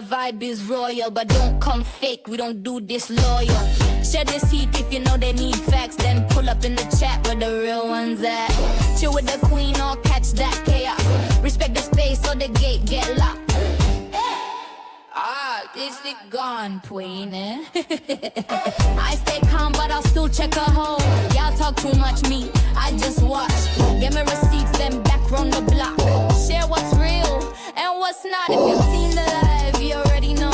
vibe is royal, but don't come fake, we don't do this loyal. Share this heat if you know they need facts, then pull up in the chat where the real ones at. Chill with the queen or catch that chaos. Respect the space so the gate get locked. Is it gone, Queen? I stay calm, but I'll still check a hole. Y'all talk too much, me, I just watch. Get me receipts, then back round the block. Share what's real and what's not. If you've seen the live, you already know.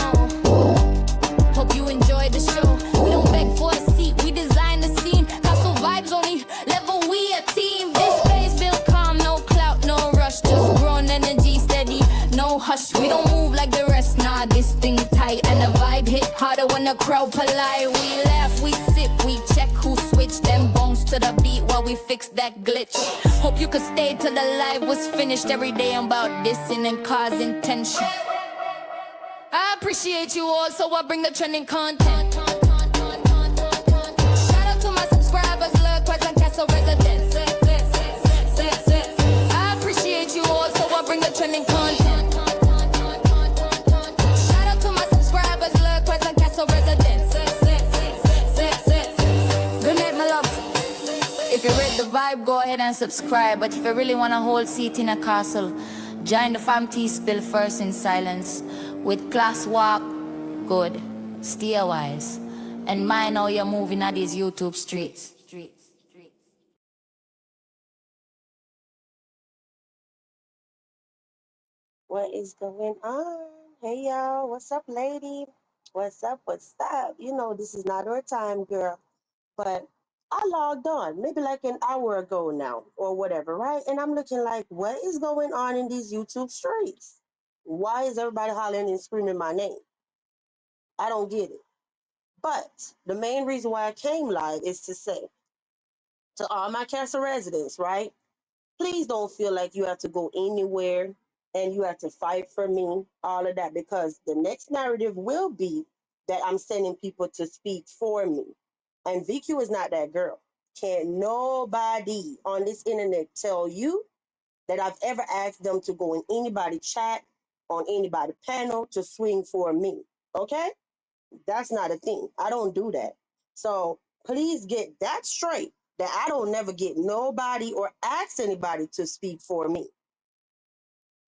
Hope you enjoyed the show. We don't beg for a seat, we design the scene. Castle vibes only level, we a team. This space built calm, no clout, no rush. Just grown energy, steady, no hush. We don't move like the rest, nah, this thing tight. And the vibe hit harder when the crowd polite. We laugh, we sip, we check who switched. Then bones to the beat while we fix that glitch. Hope you could stay till the live was finished. Every day I'm about dissing and causing tension. I appreciate you all, so I bring the trending content. Shout out to my subscribers, look, present castle residents. I appreciate you all, so I bring the trending content. Shout out to my subscribers, look, present castle residents. Good night, my loves. If you read the vibe, go ahead and subscribe. But if you really want a whole seat in a castle, join the fam tea spill first in silence. With class walk, good, stay wise, and mind how you're moving at these YouTube streets. What is going on? Hey y'all, what's up, lady? What's up? What's up? You know this is not our time, girl. But I logged on maybe like an hour ago now or whatever, right? And I'm looking like, what is going on in these YouTube streets? Why is everybody hollering and screaming my name? I don't get it. But the main reason why I came live is to say to all my Castle residents, right? Please don't feel like you have to go anywhere and you have to fight for me, all of that, because the next narrative will be that I'm sending people to speak for me. And VQ is not that girl. Can't nobody on this internet tell you that I've ever asked them to go in anybody's chat, on anybody's panel to swing for me. Okay? That's not a thing. I don't do that. So please get that straight, that I don't never get nobody or ask anybody to speak for me.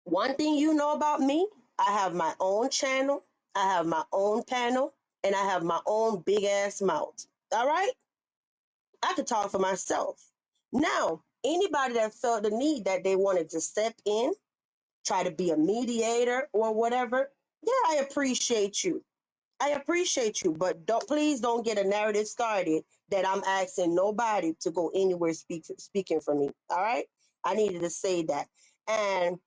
One thing you know about me, I have my own channel, I have my own panel, and I have my own big ass mouth. All right? I could talk for myself. Now, anybody that felt the need that they wanted to step in, try to be a mediator or whatever, yeah, I appreciate you. I appreciate you, but please don't get a narrative started that I'm asking nobody to go anywhere speaking for me. All right? I needed to say that. And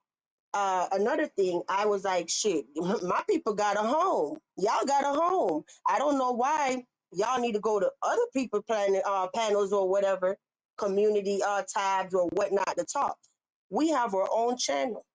another thing, I was like, shit, my people got a home. Y'all got a home. I don't know why y'all need to go to other people panels or whatever, community tabs or whatnot to talk. We have our own channel.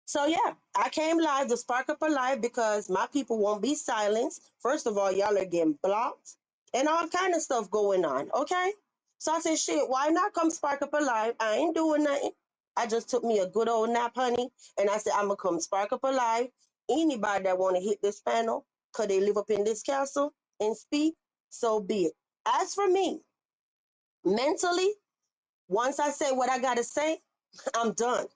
So yeah, I came live to spark up a live because my people won't be silenced. First of all, y'all are getting blocked and all kind of stuff going on, okay? So I said, shit, why not come spark up a live? I ain't doing nothing. I just took me a good old nap, honey, and I said, I'm going to come spark up a live. Anybody that want to hit this panel, could they live up in this castle and speak? So be it. As for me, mentally, once I say what I got to say, I'm done.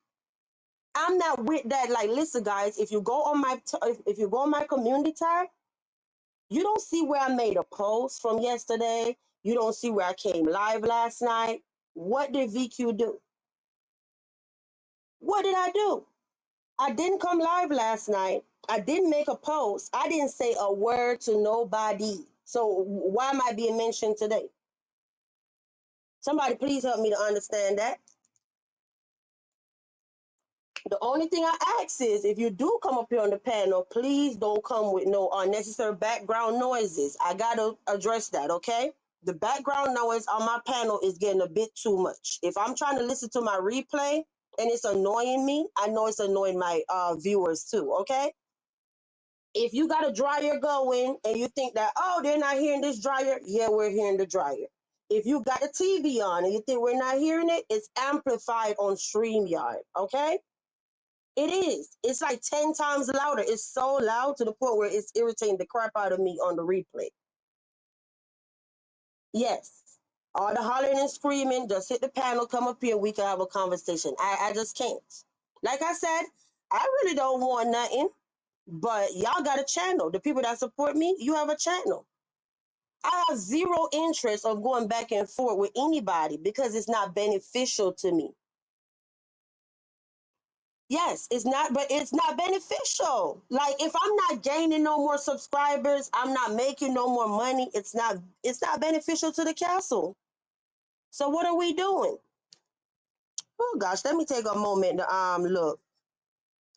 I'm not with that. Like, listen, guys, if you go on my community tab, you don't see where I made a post from yesterday. You don't see where I came live last night. What did VQ do? What did I do? I didn't come live last night. I didn't make a post. I didn't say a word to nobody. So why am I being mentioned today? Somebody please help me to understand that. The only thing I ask is, if you do come up here on the panel, please don't come with no unnecessary background noises. I got to address that, okay? The background noise on my panel is getting a bit too much. If I'm trying to listen to my replay and it's annoying me, I know it's annoying my viewers too, okay? If you got a dryer going and you think that, oh, they're not hearing this dryer, yeah, we're hearing the dryer. If you got a TV on and you think we're not hearing it, it's amplified on StreamYard, okay? It is. It's like 10 times louder. It's so loud to the point where it's irritating the crap out of me on the replay. Yes. All the hollering and screaming, just hit the panel, come up here, we can have a conversation. I just can't. Like I said, I really don't want nothing, but y'all got a channel. The people that support me, you have a channel. I have zero interest of going back and forth with anybody because it's not beneficial to me. Yes, it's not, but it's not beneficial. Like if I'm not gaining no more subscribers, I'm not making no more money, it's not beneficial to the castle. So what are we doing? Oh gosh, let me take a moment to look.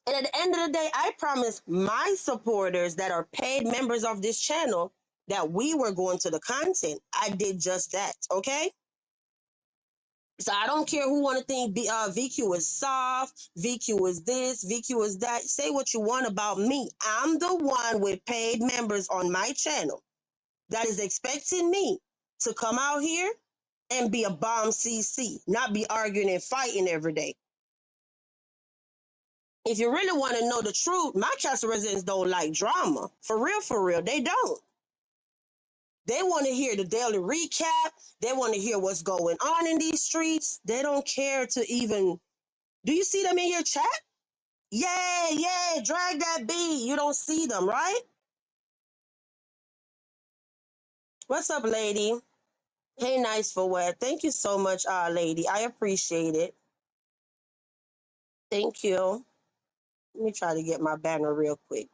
And at the end of the day, I promised my supporters that are paid members of this channel that we were going to the content. I did just that, okay? So I don't care who want to think VQ is soft, VQ is this, VQ is that. Say what you want about me. I'm the one with paid members on my channel that is expecting me to come out here and be a bomb CC, not be arguing and fighting every day. If you really want to know the truth, my castle residents don't like drama. For real, they don't. They want to hear the daily recap. They want to hear what's going on in these streets. They don't care to even... Do you see them in your chat? Yeah, drag that B. You don't see them, right? What's up, lady? Hey, nice for what? Thank you so much, lady. I appreciate it. Thank you. Let me try to get my banner real quick.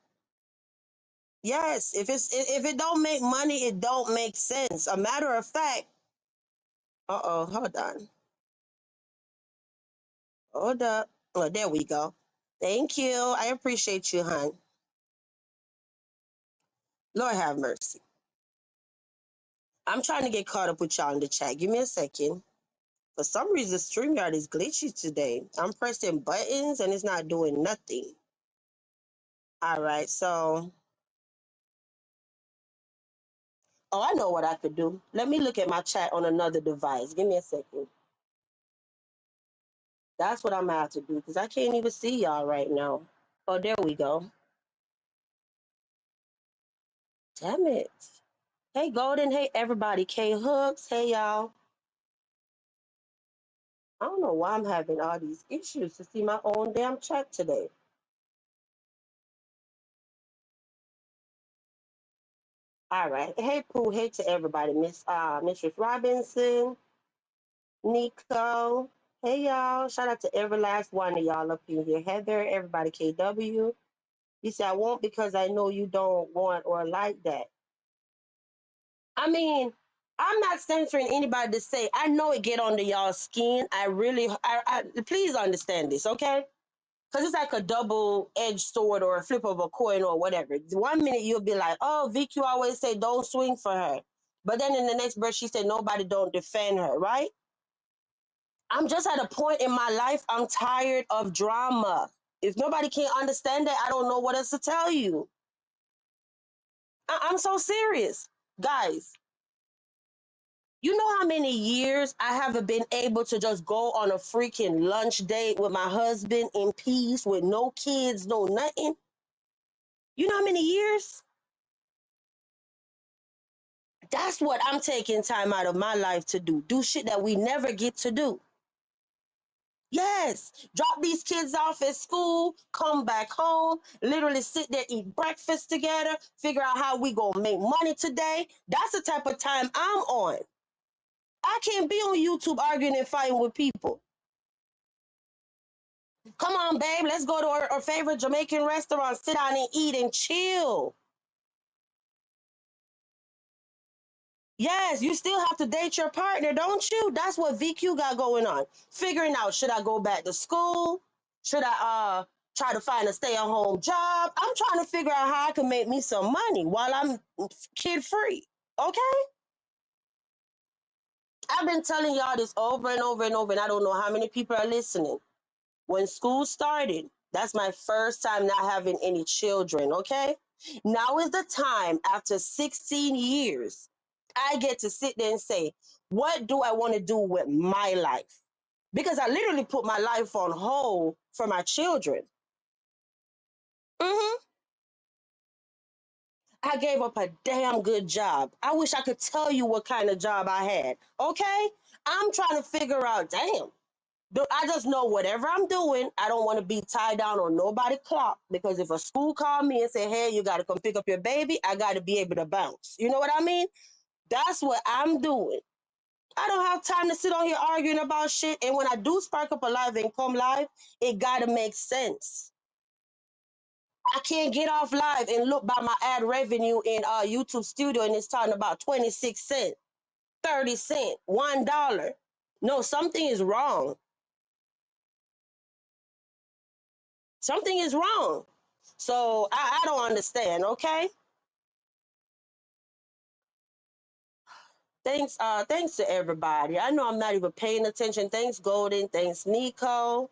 Yes, if it don't make money, it don't make sense. A matter of fact, hold on. Hold up. Oh, there we go. Thank you. I appreciate you, hon. Lord have mercy. I'm trying to get caught up with y'all in the chat. Give me a second. For some reason, StreamYard is glitchy today. I'm pressing buttons and it's not doing nothing. All right, so... Oh, I know what I could do. Let me look at my chat on another device. Give me a second. That's what I'm gonna have to do because I can't even see y'all right now. Oh, there we go. Damn it. Hey, Golden. Hey, everybody. K Hooks. Hey, y'all. I don't know why I'm having all these issues to see my own damn chat today. All right. Hey, Pooh. Hey to everybody. Mistress Robinson, Nico. Hey, y'all. Shout out to every last one of y'all up in here. Heather, everybody, KW. You say, I won't because I know you don't want or like that. I mean, I'm not censoring anybody to say, I know it get under y'all's skin. Please understand this, okay? Because it's like a double-edged sword or a flip of a coin or whatever. One minute you'll be like, oh, VQ always say don't swing for her. But then in the next breath, she said nobody don't defend her, right? I'm just at a point in my life, I'm tired of drama. If nobody can understand that, I don't know what else to tell you. I'm so serious. Guys, you know how many years I haven't been able to just go on a freaking lunch date with my husband in peace with no kids, no nothing? You know how many years? That's what I'm taking time out of my life to do. Do shit that we never get to do. Yes, drop these kids off at school, come back home, literally sit there, eat breakfast together, figure out how we gonna make money today. That's the type of time I'm on. I can't be on YouTube arguing and fighting with people. Come on, babe, let's go to our favorite Jamaican restaurant, sit down and eat and chill. Yes, you still have to date your partner, don't you? That's what VQ got going on. Figuring out, should I go back to school? Should I try to find a stay-at-home job? I'm trying to figure out how I can make me some money while I'm kid-free, okay? I've been telling y'all this over and over and over, and I don't know how many people are listening. When school started, that's my first time not having any children, okay? Now is the time, after 16 years, I get to sit there and say, what do I want to do with my life? Because I literally put my life on hold for my children. Hmm. I gave up a damn good job. I wish I could tell you what kind of job I had. Okay? I'm trying to figure out, damn. I just know whatever I'm doing, I don't want to be tied down on nobody clock because if a school call me and say, hey, you got to come pick up your baby, I got to be able to bounce. You know what I mean? That's what I'm doing. I don't have time to sit on here arguing about shit. And when I do spark up a live and come live, it got to make sense. I can't get off live and look by my ad revenue in YouTube Studio and it's talking about 26 cents, 30 cents, $1. No, something is wrong. Something is wrong. So I don't understand, okay? Thanks to everybody. I know I'm not even paying attention. Thanks, Golden. Thanks, Nico.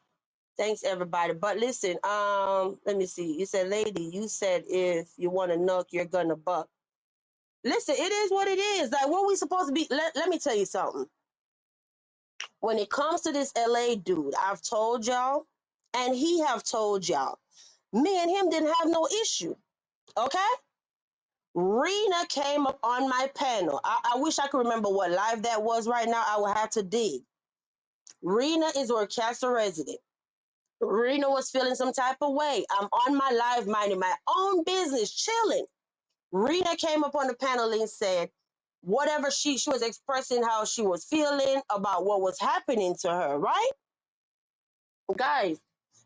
Thanks, everybody. But listen, let me see. You said, lady, you said if you want to knock, you're gonna buck. Listen, it is what it is. Like, what we supposed to be? Let me tell you something. When it comes to this LA dude, I've told y'all, and he have told y'all, me and him didn't have no issue. Okay? Rena came up on my panel. I wish I could remember what live that was right now. I will have to dig. Rena is a Castle resident. Rena was feeling some type of way. I'm on my live minding my own business, chilling. Rena came up on the panel and said, whatever she was expressing how she was feeling about what was happening to her, right? Guys,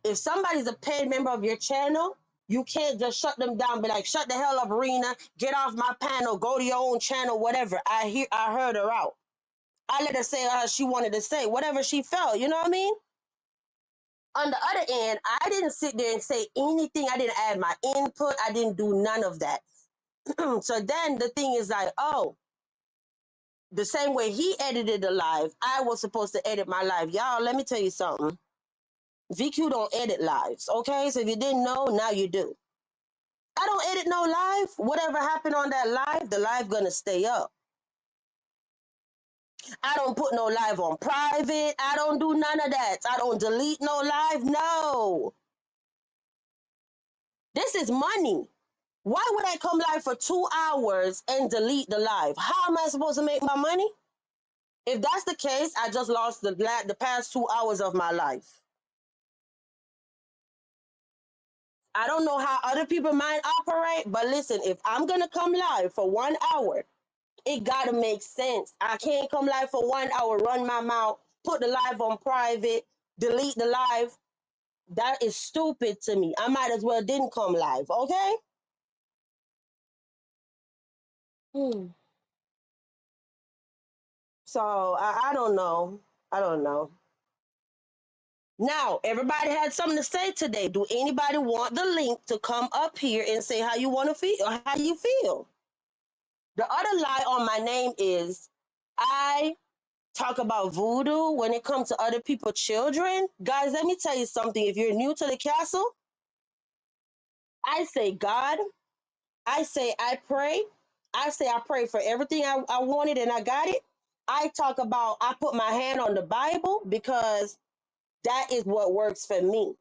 if somebody's a paid member of your channel, you can't just shut them down, be like, shut the hell up, Rena, get off my panel, go to your own channel, whatever. I heard her out. I let her say she wanted to say, whatever she felt, you know what I mean? On the other end, I didn't sit there and say anything. I didn't add my input. I didn't do none of that. So then the thing is like, oh, the same way he edited the live, I was supposed to edit my live. Y'all, let me tell you something. VQ don't edit lives, okay? So if you didn't know, now you do. I don't edit no live. Whatever happened on that live, the live gonna stay up. I don't put no live on private. I don't do none of that. I don't delete no live. No. This is money. Why would I come live for 2 hours and delete the live? How am I supposed to make my money? If that's the case, I just lost the past 2 hours of my life. I don't know how other people might operate, but listen, if I'm going to come live for 1 hour, it got to make sense. I can't come live for 1 hour, run my mouth, put the live on private, delete the live. That is stupid to me. I might as well didn't come live, okay? Hmm. So I don't know. I don't know. Now, everybody had something to say today. Do anybody want the link to come up here and say how you want to feel or how you feel? The other lie on my name is I talk about voodoo when it comes to other people's children. Guys, let me tell you something. If you're new to the castle, I say God. I say I pray. I say I pray for everything I wanted and I got it. I talk about I put my hand on the Bible because that is what works for me.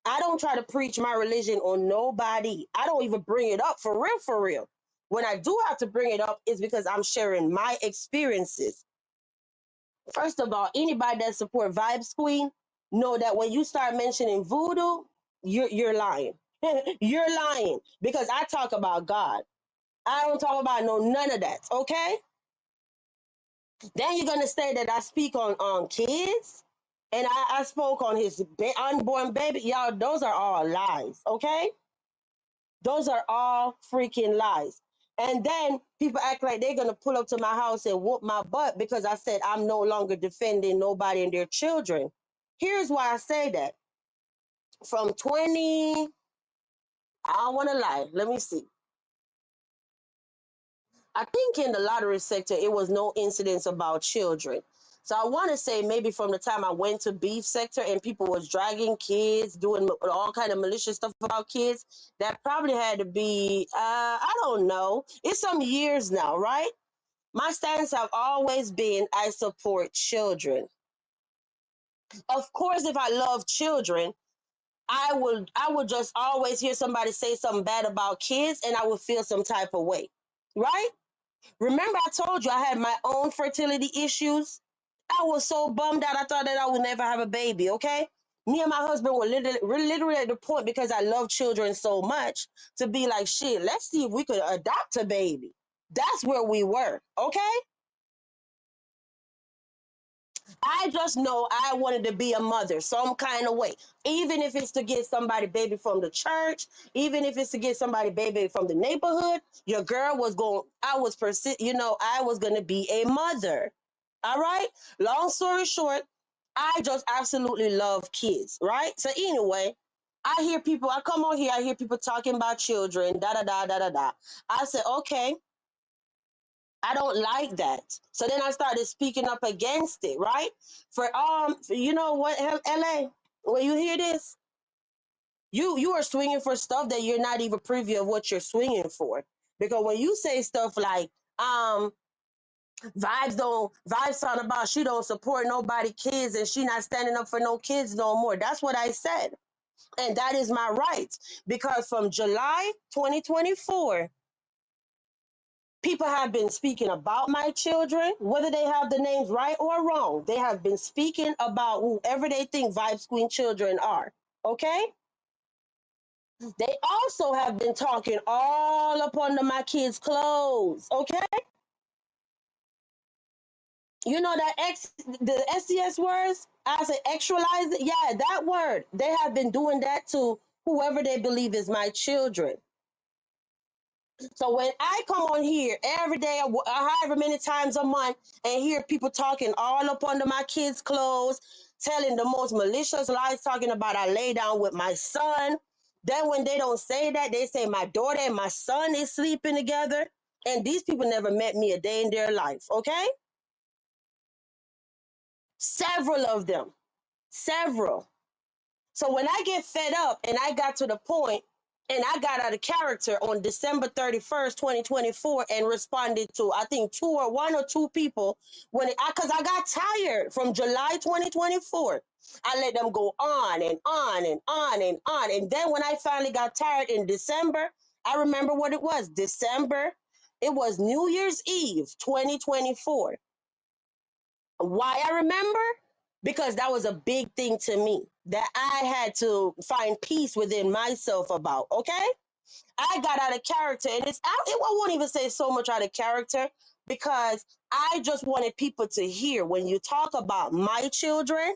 I don't try to preach my religion on nobody. I don't even bring it up for real, for real. When I do have to bring it up, it's because I'm sharing my experiences. First of all, anybody that support Vibes Queen know that when you start mentioning voodoo, you're lying. You're lying because I talk about God. I don't talk about none of that. Okay. Then you're gonna say that I speak on kids, and I spoke on his unborn baby. Y'all, those are all lies. Okay, those are all freaking lies. And then people act like they're gonna pull up to my house and whoop my butt because I said I'm no longer defending nobody and their children. Here's why I say that. From 20, I don't want to lie. Let me see. I think in the lottery sector, it was no incidents about children. So I want to say maybe from the time I went to beef sector and people was dragging kids, doing all kind of malicious stuff about kids, that probably had to be, I don't know. It's some years now, right? My stance have always been I support children. Of course, if I love children, I would just always hear somebody say something bad about kids, and I would feel some type of way, right? Remember, I told you I had my own fertility issues. I was so bummed out. I thought that I would never have a baby. Okay, me and my husband were literally at the point, because I love children so much, to be like, shit, let's see if we could adopt a baby. That's where we were. Okay, I just know I wanted to be a mother some kind of way. Even if it's to get somebody baby from the church, even if it's to get somebody baby from the neighborhood, your girl was going, I was going to be a mother. All right. Long story short, I just absolutely love kids. Right. So anyway, I come on here, I hear people talking about children, da da da da da da. I said, okay, I don't like that. So then I started speaking up against it, right? You know what, LA, when you hear this, you are swinging for stuff that you're not even privy of what you're swinging for. Because when you say stuff like, um, vibes sound about she don't support nobody kids and she not standing up for no kids no more. That's what I said. And that is my right. Because from July 2024, people have been speaking about my children, whether they have the names right or wrong. They have been speaking about whoever they think Vibes Queen children are. Okay? They also have been talking all up under my kids' clothes. Okay? You know that the SES words? I say actualize it. Yeah, that word. They have been doing that to whoever they believe is my children. So when I come on here every day, however many times a month, and hear people talking all up under my kids' clothes, telling the most malicious lies, talking about I lay down with my son. Then when they don't say that, they say my daughter and my son is sleeping together. And these people never met me a day in their life, okay? Several of them, several. So when I get fed up and I got to the point and I got out of character on December 31st, 2024, and responded to, I think, one or two people, because I got tired from July 2024. I let them go on and on and on and on. And then when I finally got tired in December, I remember what it was. December, it was New Year's Eve, 2024. Why I remember? Because that was a big thing to me that I had to find peace within myself about. Okay, I got out of character, and I won't even say so much out of character, because I just wanted people to hear, when you talk about my children,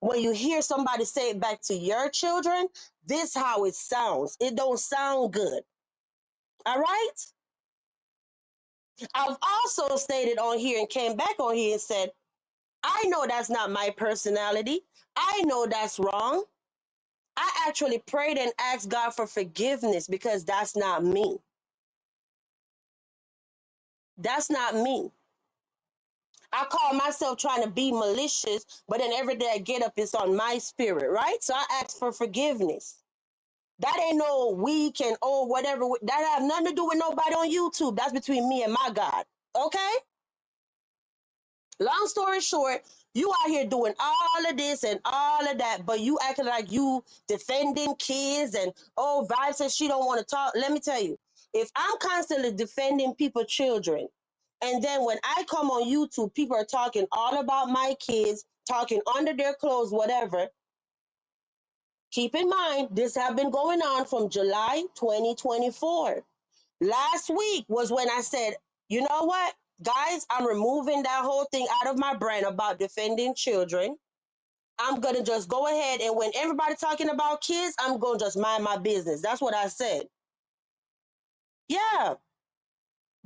when you hear somebody say it back to your children, this how it sounds. It don't sound good. All right. I've also stated on here and came back on here and said, I know that's not my personality. I know that's wrong. I actually prayed and asked God for forgiveness, because that's not me. That's not me. I call myself trying to be malicious, but then every day I get up, it's on my spirit, right? So I ask for forgiveness. That ain't no weak and whatever. That have nothing to do with nobody on YouTube. That's between me and my God. Okay? Long story short, you out here doing all of this and all of that, but you acting like you defending kids and Vibe says she don't want to talk. Let me tell you, if I'm constantly defending people's children, and then when I come on YouTube, people are talking all about my kids, talking under their clothes, whatever. Keep in mind, this have been going on from July 2024. Last week was when I said, you know what, guys, I'm removing that whole thing out of my brain about defending children. I'm going to just go ahead, and when everybody talking about kids, I'm going to just mind my business. That's what I said. Yeah.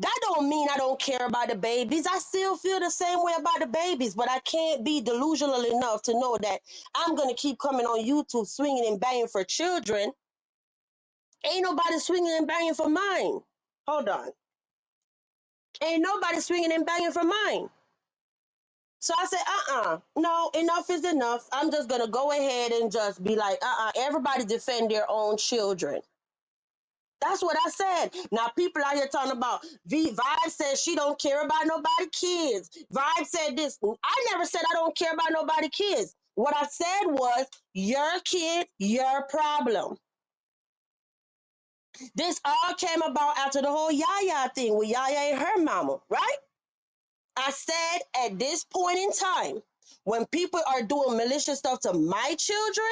That don't mean I don't care about the babies. I still feel the same way about the babies, but I can't be delusional enough to know that I'm going to keep coming on YouTube swinging and banging for children. Ain't nobody swinging and banging for mine. Hold on. Ain't nobody swinging and banging for mine. So I said, no, enough is enough. I'm just going to go ahead and just be like, everybody defend their own children. That's what I said. Now people out here talking about Vibe says she don't care about nobody kids. Vibe said this. I never said I don't care about nobody kids. What I said was, your kid, your problem. This all came about after the whole Yaya thing with Yaya and her mama, right? I said at this point in time, when people are doing malicious stuff to my children,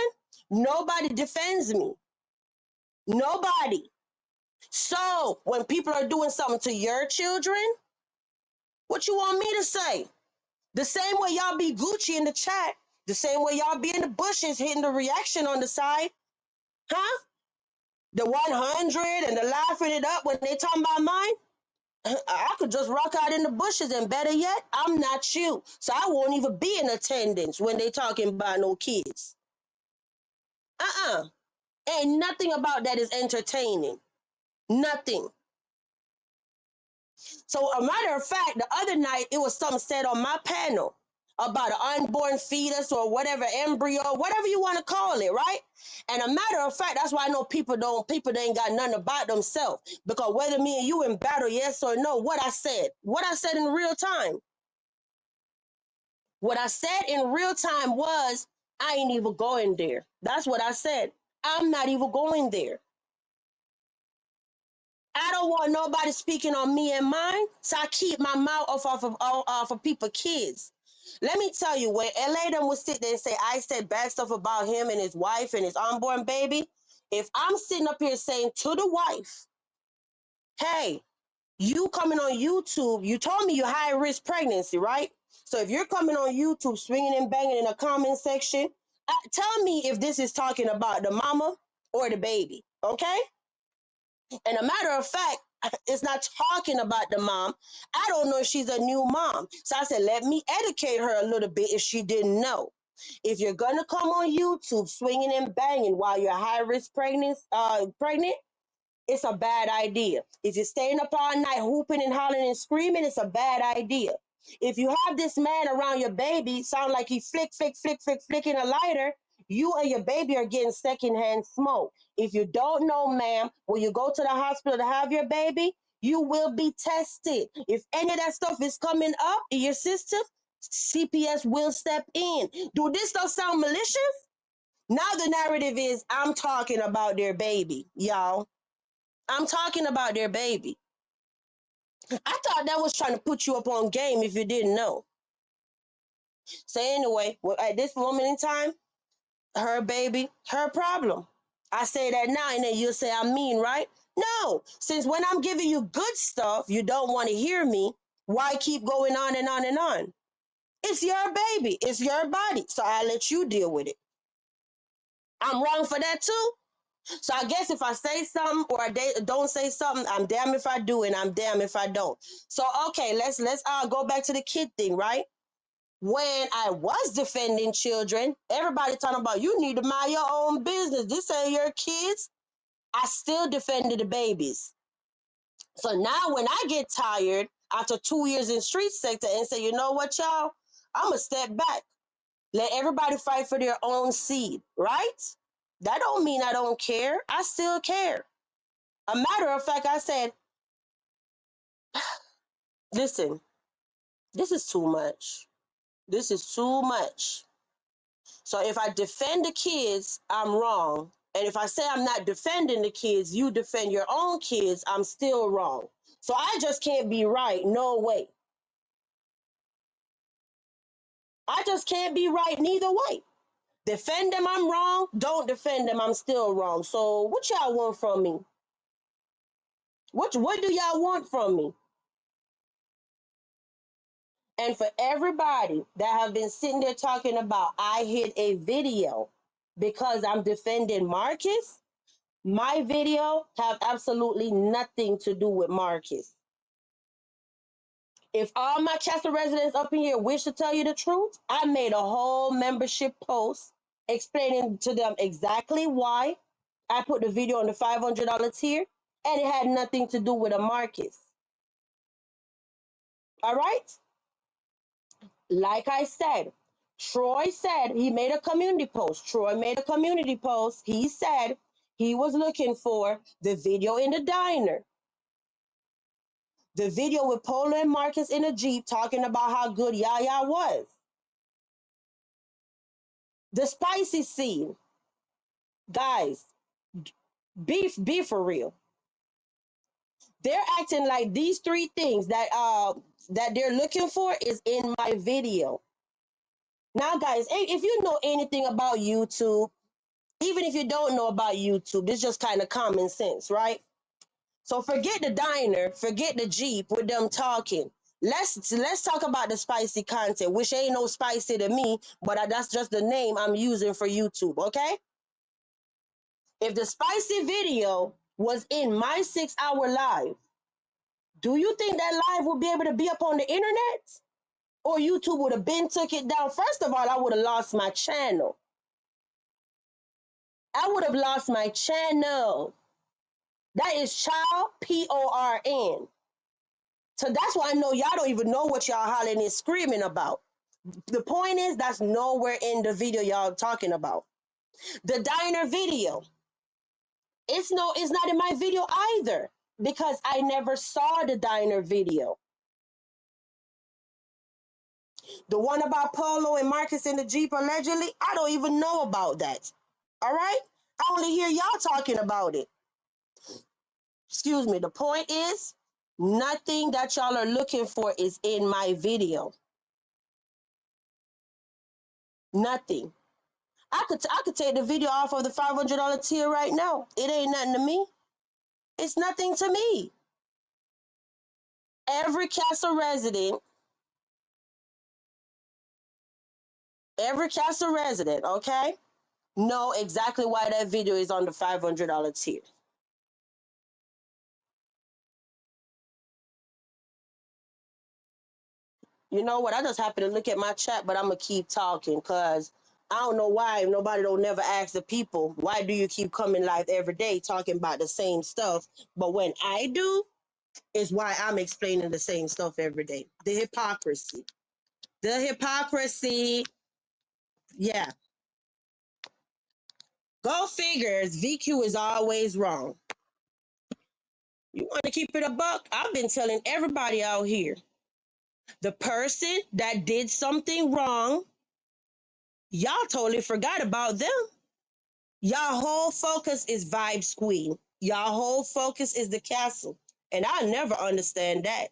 nobody defends me. Nobody. So when people are doing something to your children, what you want me to say? The same way y'all be Gucci in the chat, the same way y'all be in the bushes hitting the reaction on the side, huh? The 100 and the laughing it up when they talking about mine. I could just rock out in the bushes, and better yet, I'm not you. So I won't even be in attendance when they talking about no kids. Uh-uh. Ain't nothing about that is entertaining. Nothing. So a matter of fact, the other night, it was something said on my panel about an unborn fetus or whatever, embryo, whatever you want to call it, right? And a matter of fact, that's why I know people they ain't got nothing about themselves. Because whether me and you in battle, yes or no, what I said in real time. What I said in real time was, I ain't even going there. That's what I said. I'm not even going there. I don't want nobody speaking on me and mine, so I keep my mouth off of people's kids. Let me tell you, when LA them would sit there and say I said bad stuff about him and his wife and his unborn baby, if I'm sitting up here saying to the wife, hey, you coming on YouTube, you told me you're high risk pregnancy, right? So if you're coming on YouTube swinging and banging in the comment section, tell me if this is talking about the mama or the baby, okay? And a matter of fact, it's not talking about the mom. I don't know if she's a new mom. So I said, let me educate her a little bit if she didn't know. If you're gonna come on YouTube swinging and banging while you're high risk pregnant, it's a bad idea. If you're staying up all night hooping and hollering and screaming, it's a bad idea. If you have this man around your baby, sound like he flicking a lighter, you and your baby are getting secondhand smoke. If you don't know, ma'am, when you go to the hospital to have your baby, you will be tested. If any of that stuff is coming up in your system, CPS will step in. Do this stuff sound malicious? Now the narrative is, I'm talking about their baby, y'all. I'm talking about their baby. I thought that was trying to put you up on game if you didn't know. So anyway, well, at this moment in time, her baby, her problem. I say that now and then you'll say I'm mean, right? No, since when I'm giving you good stuff, you don't want to hear me. Why keep going on and on and on? It's your baby. It's your body. So I let you deal with it. I'm wrong for that too. So I guess if I say something or I don't say something, I'm damn if I do and I'm damn if I don't. So okay, let's go back to the kid thing, right? When I was defending children, everybody talking about you need to mind your own business. This ain't your kids. I still defended the babies. So now when I get tired after 2 years in street sector and say, you know what, y'all, I'm gonna step back. Let everybody fight for their own seed, right? That don't mean I don't care. I still care. A matter of fact, I said, listen, this is too much. This is too much. So if I defend the kids, I'm wrong. And if I say I'm not defending the kids, you defend your own kids, I'm still wrong. So I just can't be right. No way. I just can't be right neither way. Defend them, I'm wrong. Don't defend them, I'm still wrong. So what y'all want from me? What do y'all want from me? And for everybody that have been sitting there talking about I hid a video because I'm defending Marcus, my video have absolutely nothing to do with Marcus. If all my Chester residents up in here wish to tell you the truth, I made a whole membership post explaining to them exactly why I put the video on the $500 tier, and it had nothing to do with a Marcus. All right? Like I said, Troy said he made a community post. Troy made a community post. He said he was looking for the video in the diner. The video with Polo and Marcus in a Jeep talking about how good Yaya was. The spicy scene, guys, be for real. They're acting like these three things that they're looking for is in my video. Now, guys, if you know anything about YouTube, even if you don't know about YouTube, it's just kind of common sense, right? So forget the diner, forget the Jeep with them talking. Let's talk about the spicy content, which ain't no spicy to me, but that's just the name I'm using for YouTube, okay? If the spicy video was in my 6 hour live, do you think that live would be able to be up on the internet? Or YouTube would have been took it down? First of all, I would have lost my channel. I would have lost my channel. That is child, PORN. So that's why I know y'all don't even know what y'all hollering and screaming about. The point is that's nowhere in the video y'all talking about. The diner video, it's not in my video either because I never saw the diner video. The one about Polo and Marcus in the Jeep allegedly, I don't even know about that. All right? I only hear y'all talking about it. Excuse me. The point is, nothing that y'all are looking for is in my video. Nothing. I could take the video off of the $500 tier right now. It ain't nothing to me. It's nothing to me. Every Castle resident, okay, know exactly why that video is on the $500 tier. You know what? I just happen to look at my chat, but I'm gonna keep talking because I don't know why nobody don't never ask the people, why do you keep coming live every day talking about the same stuff? But when I do, is why I'm explaining the same stuff every day. The hypocrisy. The hypocrisy. Yeah. Go figures. VQ is always wrong. You want to keep it a buck? I've been telling everybody out here. The person that did something wrong, y'all totally forgot about them. Y'all whole focus is Vibes Queen. Y'all whole focus is the castle. And I never understand that.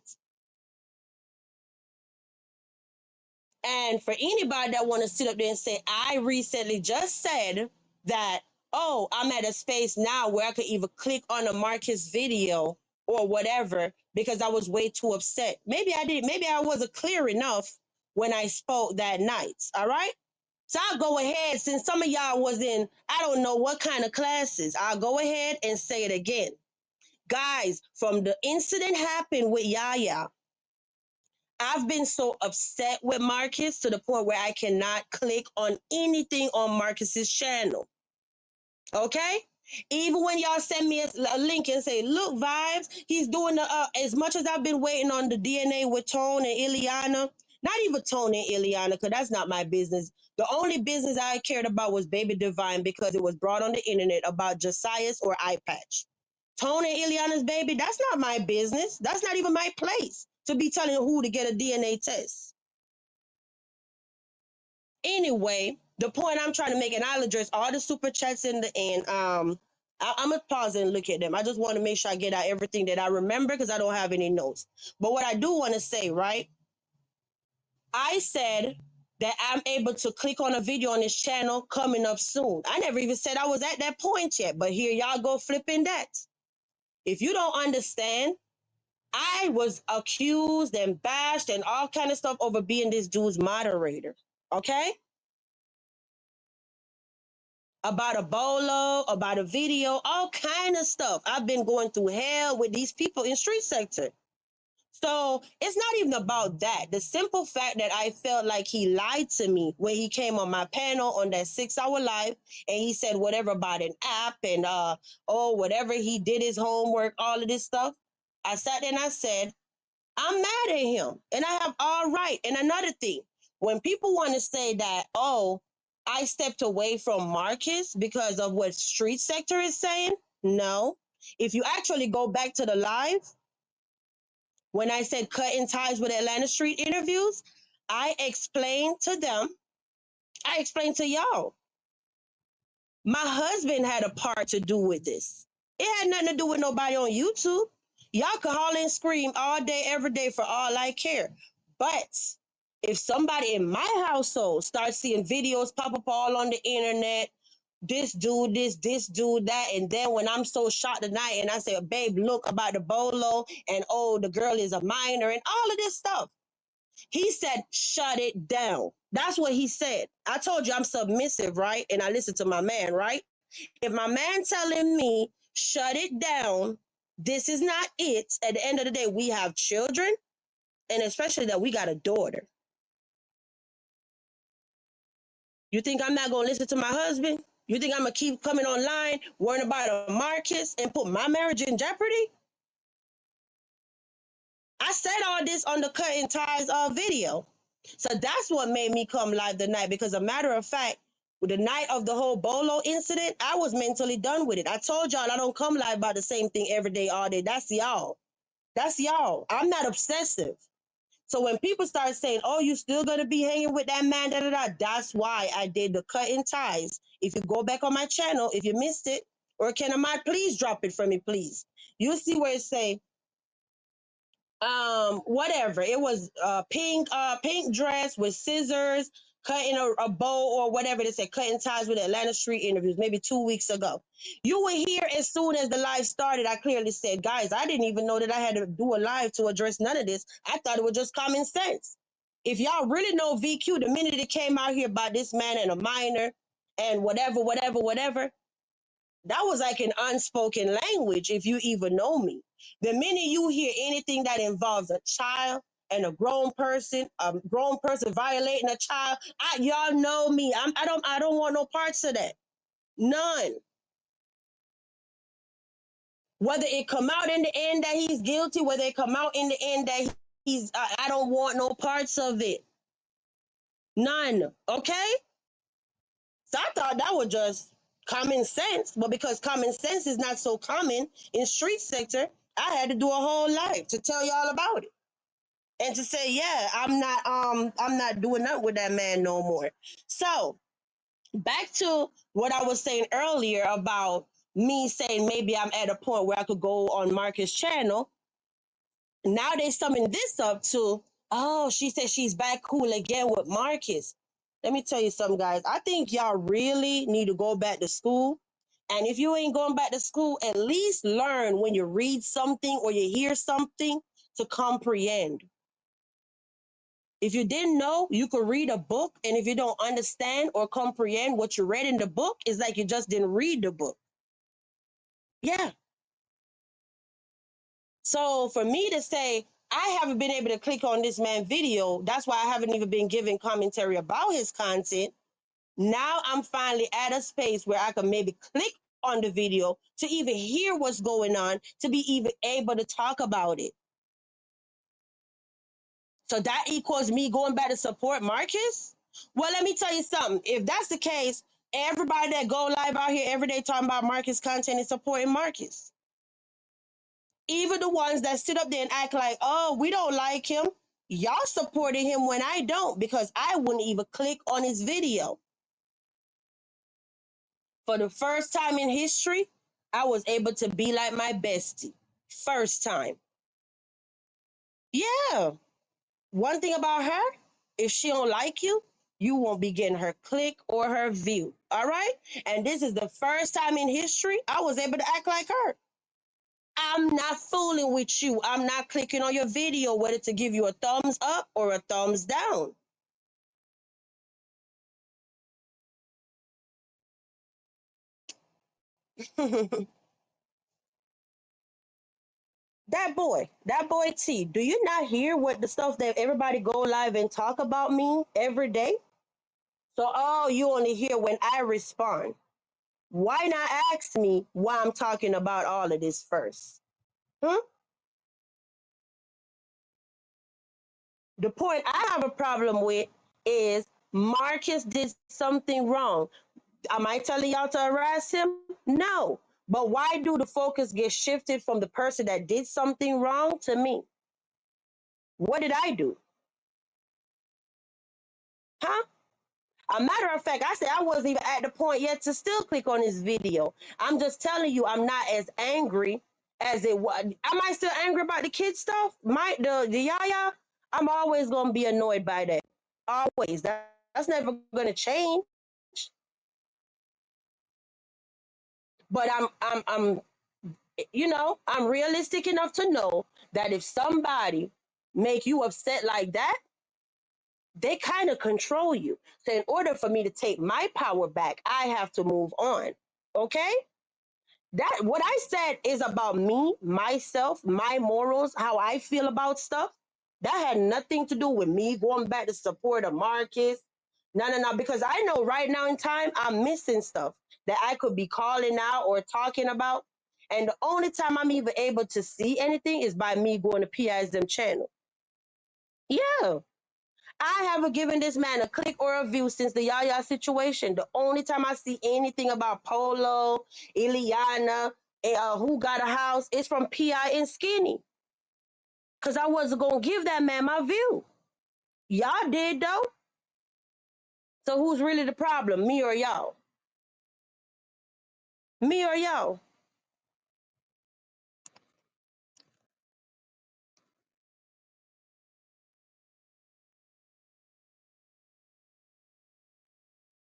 And for anybody that want to sit up there and say, I recently just said that, oh, I'm at a space now where I could either click on a Marcus video or whatever because I was way too upset. Maybe I did. Maybe I wasn't clear enough when I spoke that night. All right. So I'll go ahead, since some of y'all was in, I don't know what kind of classes, I'll go ahead and say it again. Guys, from the incident happened with Yaya, I've been so upset with Marcus to the point where I cannot click on anything on Marcus's channel. Okay? Even when y'all send me a link and say, look, Vibes, he's doing the, as much as I've been waiting on the DNA with Tone and Ileana, not even Tone and Ileana, because that's not my business. The only business I cared about was Baby Divine because it was brought on the internet about Josiah's or Eye Patch. Tone and Ileana's baby, that's not my business. That's not even my place to be telling who to get a DNA test. Anyway, the point I'm trying to make, and I'll address all the super chats in the end. I'm gonna pause and look at them. I just want to make sure I get out everything that I remember because I don't have any notes. But what I do want to say, right? I said that I'm able to click on a video on this channel coming up soon. I never even said I was at that point yet, but here y'all go flipping that. If you don't understand, I was accused and bashed and all kind of stuff over being this dude's moderator. Okay? About a bolo, about a video, all kind of stuff. I've been going through hell with these people in street sector. So it's not even about that. The simple fact that I felt like he lied to me when he came on my panel on that 6 hour live and he said whatever about an app and whatever, he did his homework, all of this stuff. I sat there and I said, I'm mad at him and I have all right. And another thing, when people want to say that, oh, I stepped away from Marcus because of what street sector is saying, no. If you actually go back to the live, when I said cutting ties with Atlanta Street interviews, I explained to them I explained to y'all. My husband had a part to do with this. It had nothing to do with nobody on YouTube. Y'all can holler and scream all day, every day for all I care. But if somebody in my household starts seeing videos pop up all on the internet, this dude, this dude, that, and then when I'm so shocked tonight and I say, babe, look about the bolo, and oh, the girl is a minor, and all of this stuff. He said, shut it down. That's what he said. I told you I'm submissive, right? And I listen to my man, right? If my man telling me, shut it down, this is not it. At the end of the day, we have children, and especially that we got a daughter. You think I'm not going to listen to my husband? You think I'm going to keep coming online, worrying about a Marcus and put my marriage in jeopardy? I said all this on the Cutting Ties video. So that's what made me come live tonight, because a matter of fact, with the night of the whole Bolo incident, I was mentally done with it. I told y'all I don't come live about the same thing every day, all day. That's y'all. That's y'all. I'm not obsessive. So when people start saying, oh, you still going to be hanging with that man, da, da, da, that's why I did the Cutting Ties. If you go back on my channel, if you missed it, or can I please drop it for me, please. You'll see where it say, whatever, it was pink dress with scissors, cutting a bow or whatever they said, Cutting Ties with Atlanta Street interviews maybe 2 weeks ago. You were here as soon as the live started. I clearly said, guys, I didn't even know that I had to do a live to address none of this. I thought it was just common sense. If y'all really know VQ, the minute it came out here about this man and a minor and whatever, that was like an unspoken language, if you even know me. The minute you hear anything that involves a child and a grown person violating a child, y'all know me. I don't want no parts of that. None. Whether it come out in the end that he's guilty, whether it come out in the end that he's, I don't want no parts of it. None. Okay? So I thought that was just common sense, but because common sense is not so common in street sector, I had to do a whole life to tell y'all about it and to say, yeah, I'm not doing nothing with that man no more. So back to what I was saying earlier about me saying maybe I'm at a point where I could go on Marcus' channel. Now they summing this up to, oh, she said she's back cool again with Marcus. Let me tell you something, guys. I think y'all really need to go back to school. And if you ain't going back to school, at least learn when you read something or you hear something to comprehend. If you didn't know, you could read a book, and if you don't understand or comprehend what you read in the book, it's like you just didn't read the book. Yeah. So for me to say, I haven't been able to click on this man's video, that's why I haven't even been giving commentary about his content. Now I'm finally at a space where I can maybe click on the video to even hear what's going on, to be even able to talk about it. So that equals me going back to support Marcus? Well, let me tell you something. If that's the case, everybody that go live out here every day talking about Marcus content is supporting Marcus. Even the ones that sit up there and act like, oh, we don't like him. Y'all supported him when I don't, because I wouldn't even click on his video. For the first time in history, I was able to be like my bestie. First time. Yeah. One thing about her, if she don't like you, you won't be getting her click or her view. All right? And this is the first time in history I was able to act like her. I'm not fooling with you. I'm not clicking on your video whether to give you a thumbs up or a thumbs down. that boy T, do you not hear what the stuff that everybody go live and talk about me every day? So, oh, you only hear when I respond. Why not ask me why I'm talking about all of this first? Hmm? The point I have a problem with is Marcus did something wrong. Am I telling y'all to harass him? No. But why do the focus get shifted from the person that did something wrong to me? What did I do? Huh? A matter of fact, I said I wasn't even at the point yet to still click on this video. I'm just telling you, I'm not as angry as it was. Am I still angry about the kid stuff? The yaya? I'm always gonna be annoyed by that. Always. That's never gonna change. But I'm realistic enough to know that if somebody make you upset like that, they kind of control you. So in order for me to take my power back, I have to move on. Okay? That what I said is about me, myself, my morals, how I feel about stuff. That had nothing to do with me going back to support a Marcus. No, no, no. Because I know right now in time I'm missing stuff that I could be calling out or talking about. And the only time I'm even able to see anything is by me going to PISM channel. Yeah. I haven't given this man a click or a view since the Yaya situation. The only time I see anything about Polo, Ileana, who got a house is from PI and Skinny. Because I wasn't going to give that man my view. Y'all did, though. So who's really the problem, me or y'all? Me or y'all?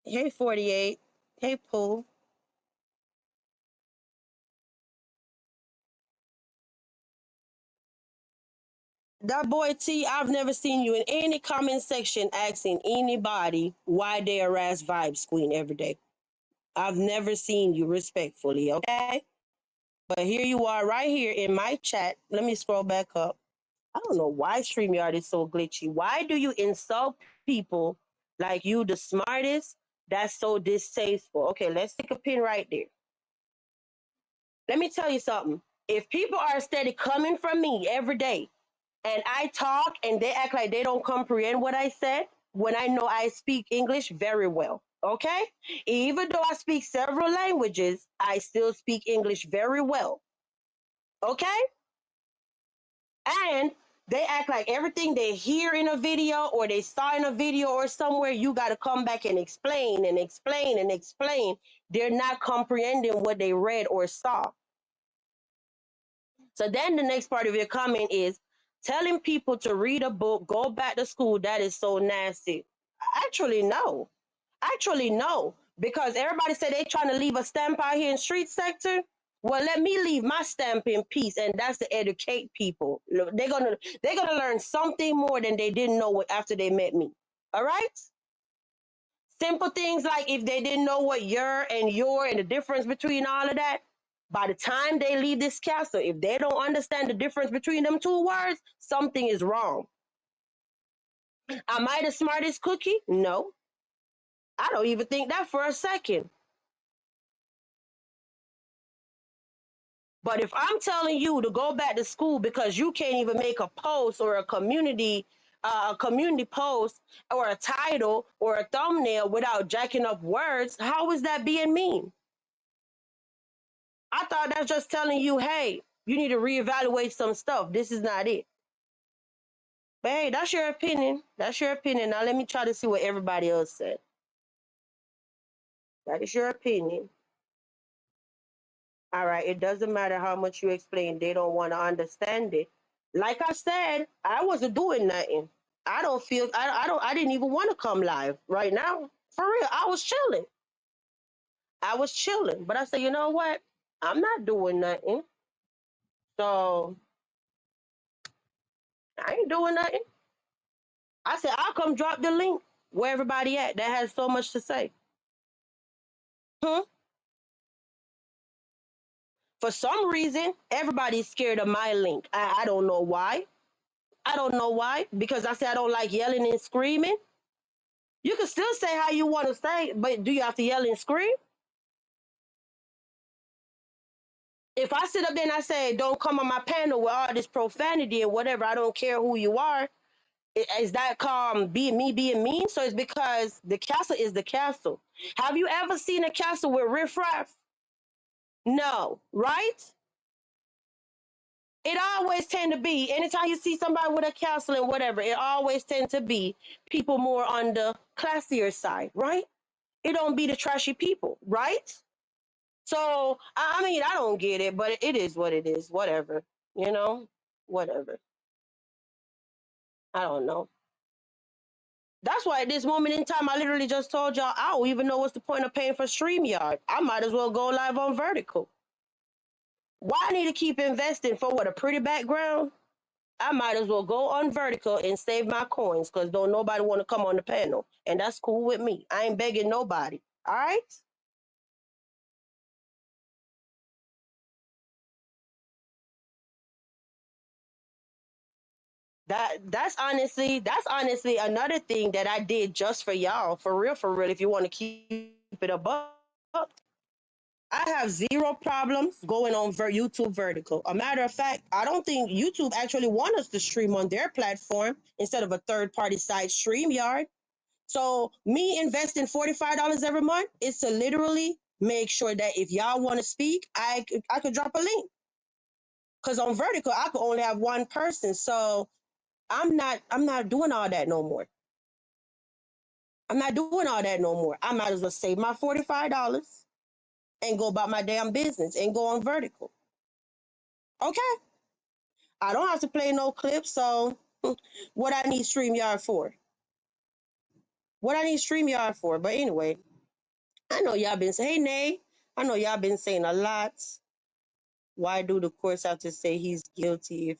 Hey, 48. Hey, Pooh. That boy T, I've never seen you in any comment section asking anybody why they harass Vibes Queen every day. I've never seen you respectfully, okay? But here you are right here in my chat. Let me scroll back up. I don't know why StreamYard is so glitchy. Why do you insult people like you the smartest? That's so distasteful. Okay, let's take a pin right there. Let me tell you something. If people are steady coming from me every day and I talk and they act like they don't comprehend what I said when I know I speak English very well, okay? Even though I speak several languages, I still speak English very well, okay? And they act like everything they hear in a video or they saw in a video or somewhere, you got to come back and explain and explain and explain. They're not comprehending what they read or saw. So then the next part of your comment is telling people to read a book, go back to school. That is so nasty. Actually, no. Actually, no. Because everybody said they trying to leave a stamp out here in street sector. Well, let me leave my stamp in peace, and that's to educate people. They're gonna learn something more than they didn't know after they met me. All right? Simple things like if they didn't know what your and the difference between all of that, by the time they leave this castle, if they don't understand the difference between them two words, something is wrong. Am I the smartest cookie? No. I don't even think that for a second. But if I'm telling you to go back to school because you can't even make a post or a community post or a title or a thumbnail without jacking up words, how is that being mean? I thought that's just telling you, hey, you need to reevaluate some stuff. This is not it. But hey, that's your opinion. That's your opinion. Now let me try to see what everybody else said. That is your opinion. All right. It doesn't matter how much you explain. They don't want to understand it. Like I said, I wasn't doing nothing. I don't feel I didn't even want to come live right now. For real. I was chilling. I was chilling. But I said, you know what? I'm not doing nothing. So I ain't doing nothing. I said, I'll come drop the link where everybody at that has so much to say. Hmm? For some reason, everybody's scared of my link. I don't know why. I don't know why. Because I said I don't like yelling and screaming. You can still say how you want to say, but do you have to yell and scream? If I sit up there and I say, don't come on my panel with all this profanity and whatever, I don't care who you are, is that called being me being mean? So it's because the castle is the castle. Have you ever seen a castle with riffraff? No, right? It always tend to be, anytime you see somebody with a castle and whatever, it always tend to be people more on the classier side, right? It don't be the trashy people, right? So I mean, I don't get it, but it is what it is. Whatever, you know, whatever. I don't know. That's why at this moment in time, I literally just told y'all I don't even know what's the point of paying for StreamYard. I might as well go live on Vertical. Why I need to keep investing for what, a pretty background? I might as well go on Vertical and save my coins because don't nobody want to come on the panel, and that's cool with me. I ain't begging nobody. All right. That's honestly another thing that I did just for y'all, for real, for real. If you want to keep it above, I have zero problems going on YouTube Vertical. A matter of fact, I don't think YouTube actually want us to stream on their platform instead of a third party site, StreamYard. So me investing $45 every month is to literally make sure that if y'all want to speak, I could drop a link. Because on Vertical, I could only have one person. So I'm not doing all that no more. I'm not doing all that no more. I might as well save my $45 and go about my damn business and go on Vertical. Okay. I don't have to play no clips, so what I need StreamYard for? What I need StreamYard for? But anyway, I know y'all been saying, hey, Nay, I know y'all been saying a lot. Why do the courts have to say he's guilty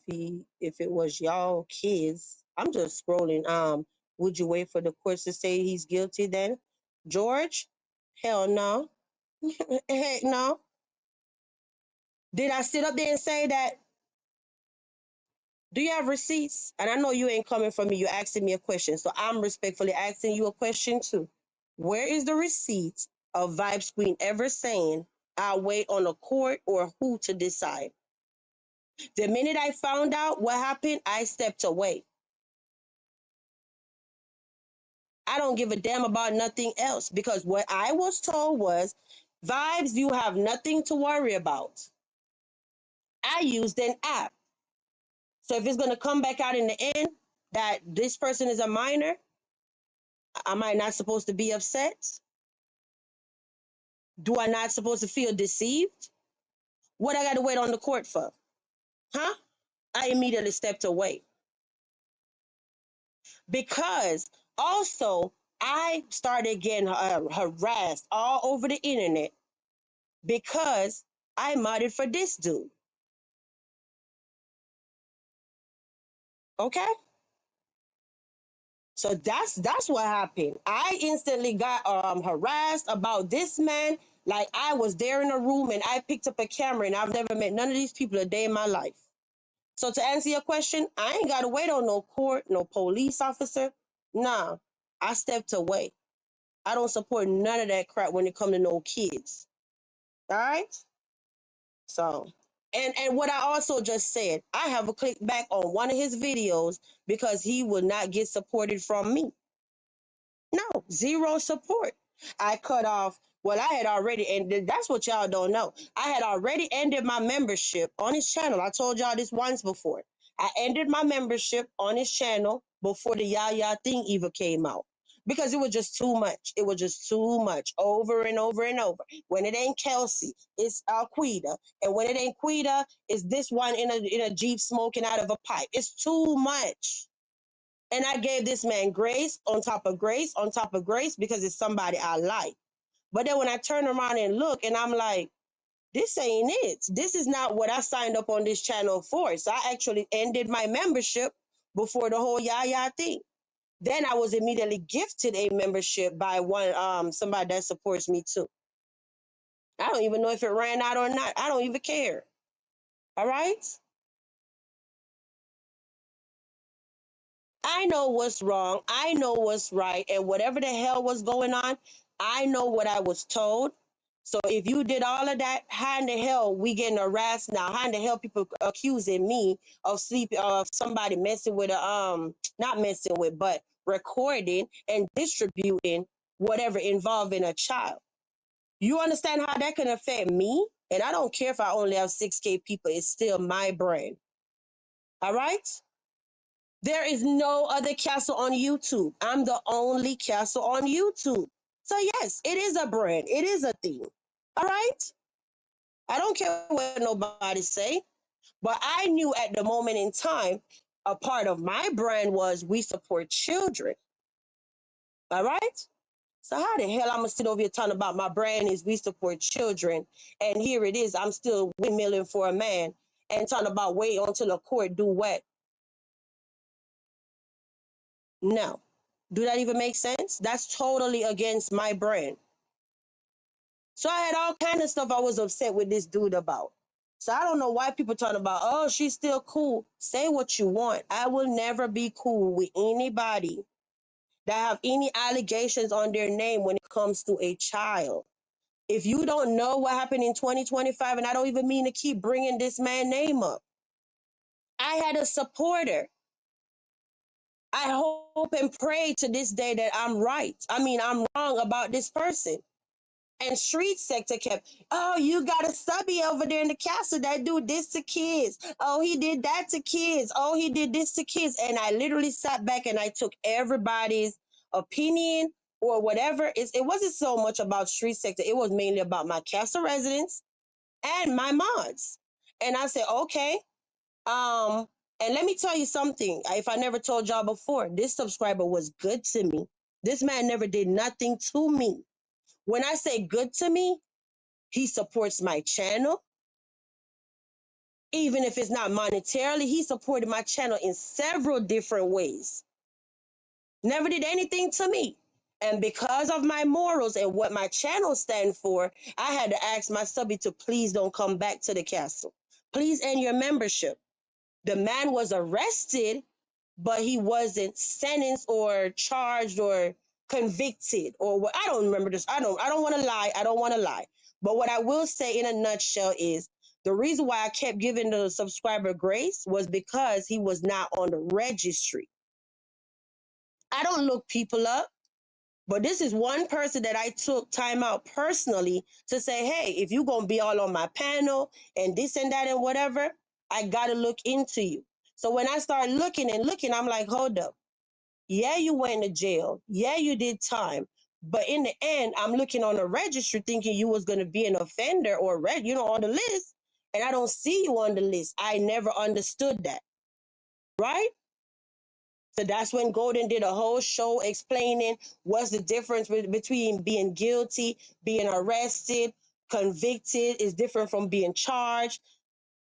if it was y'all kids? I'm just scrolling. Would you wait for the courts to say he's guilty then? George? Hell no. Heck no. Did I sit up there and say that? Do you have receipts? And I know you ain't coming from me. You're asking me a question. So I'm respectfully asking you a question too. Where is the receipt of Vibe Screen ever saying I'll wait on a court or who to decide? The minute I found out what happened, I stepped away. I don't give a damn about nothing else because what I was told was, Vibes, you have nothing to worry about. I used an app. So if it's going to come back out in the end that this person is a minor, am I not supposed to be upset? Do I not supposed to feel deceived? What I got to wait on the court for? Huh? I immediately stepped away because also I started getting harassed all over the internet because I modded for this dude. Okay? So that's what happened. I instantly got harassed about this man. Like I was there in a room and I picked up a camera and I've never met none of these people a day in my life. So to answer your question, I ain't gotta wait on no court, no police officer. Nah, I stepped away. I don't support none of that crap when it comes to no kids. All right? So and what I also just said, I have a click back on one of his videos because he will not get supported from me. No, zero support. I cut off. Well, I had already, and that's what y'all don't know. I had already ended my membership on his channel. I told y'all this once before. I ended my membership on his channel before the Yaya thing even came out because it was just too much. It was just too much over and over and over. When it ain't Kelsey, it's Quita, and when it ain't Quita, it's this one in a Jeep smoking out of a pipe. It's too much. And I gave this man grace on top of grace on top of grace because it's somebody I like. But then when I turn around and look and I'm like, this ain't it. This is not what I signed up on this channel for. So I actually ended my membership before the whole Yaya thing. Then I was immediately gifted a membership by one somebody that supports me too. I don't even know if it ran out or not. I don't even care. All right? I know what's wrong. I know what's right. And whatever the hell was going on, I know what I was told. So if you did all of that, how in the hell we getting harassed now? How in the hell people accusing me of somebody messing with not messing with, but recording and distributing whatever involving a child? You understand how that can affect me? And I don't care if I only have 6K people, it's still my brand. All right? There is no other castle on YouTube. I'm the only castle on YouTube. So yes, it is a brand. It is a thing. All right? I don't care what nobody say, but I knew at the moment in time, a part of my brand was we support children. All right? So how the hell I'm gonna sit over here talking about my brand is we support children, and here it is, I'm still windmilling for a man and talking about wait until the court do what? No. Do that even make sense? That's totally against my brand. So I had all kind of stuff I was upset with this dude about. So I don't know why people talking about, oh, she's still cool. Say what you want. I will never be cool with anybody that have any allegations on their name when it comes to a child. If you don't know what happened in 2025, and I don't even mean to keep bringing this man's name up, I had a supporter. I hope and pray to this day that I'm right. I mean, I'm wrong about this person. And street sector kept, oh, you got a subby over there in the castle that do this to kids. Oh, he did that to kids. Oh, he did this to kids. And I literally sat back and I took everybody's opinion or whatever. It wasn't so much about street sector. It was mainly about my castle residents and my mods. And I said, okay, um, and let me tell you something. If I never told y'all before, this subscriber was good to me. This man never did nothing to me. When I say good to me, he supports my channel. Even if it's not monetarily, he supported my channel in several different ways. Never did anything to me. And because of my morals and what my channel stand for, I had to ask my subby to please don't come back to the castle. Please end your membership. The man was arrested, but he wasn't sentenced or charged or convicted or what. I don't remember this. I don't want to lie. I don't want to lie. But what I will say in a nutshell is the reason why I kept giving the subscriber grace was because he was not on the registry. I don't look people up, but this is one person that I took time out personally to say, hey, if you're going to be all on my panel and this and that and whatever, I got to look into you. So when I started looking and looking, I'm like, hold up. Yeah, you went to jail. Yeah, you did time. But in the end, I'm looking on the registry thinking you was going to be an offender or on the list. And I don't see you on the list. I never understood that. Right? So that's when Golden did a whole show explaining what's the difference between being guilty, being arrested, convicted is different from being charged.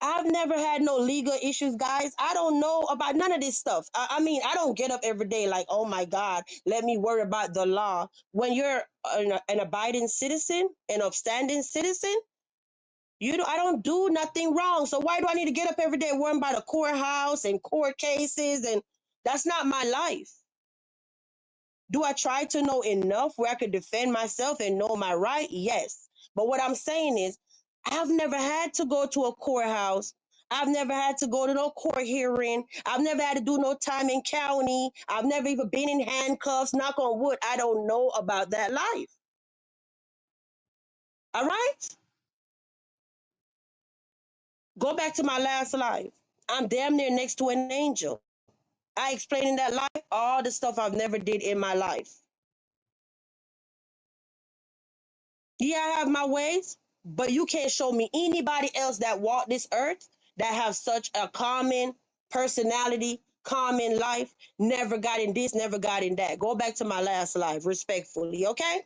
I've never had no legal issues, guys. I don't know about none of this stuff. I mean, I don't get up every day like, oh my God, let me worry about the law. When you're an abiding citizen, an upstanding citizen, I don't do nothing wrong. So why do I need to get up every day worrying about a courthouse and court cases? And that's not my life. Do I try to know enough where I could defend myself and know my right? Yes. But what I'm saying is, I've never had to go to a courthouse. I've never had to go to no court hearing. I've never had to do no time in county. I've never even been in handcuffs. Knock on wood. I don't know about that life. All right? Go back to my last life. I'm damn near next to an angel. I explained in that life all the stuff I've never did in my life. Yeah, I have my ways, but you can't show me anybody else that walked this earth that have such a common personality, common life, never got in this, never got in that. Go back to my last life, respectfully, okay?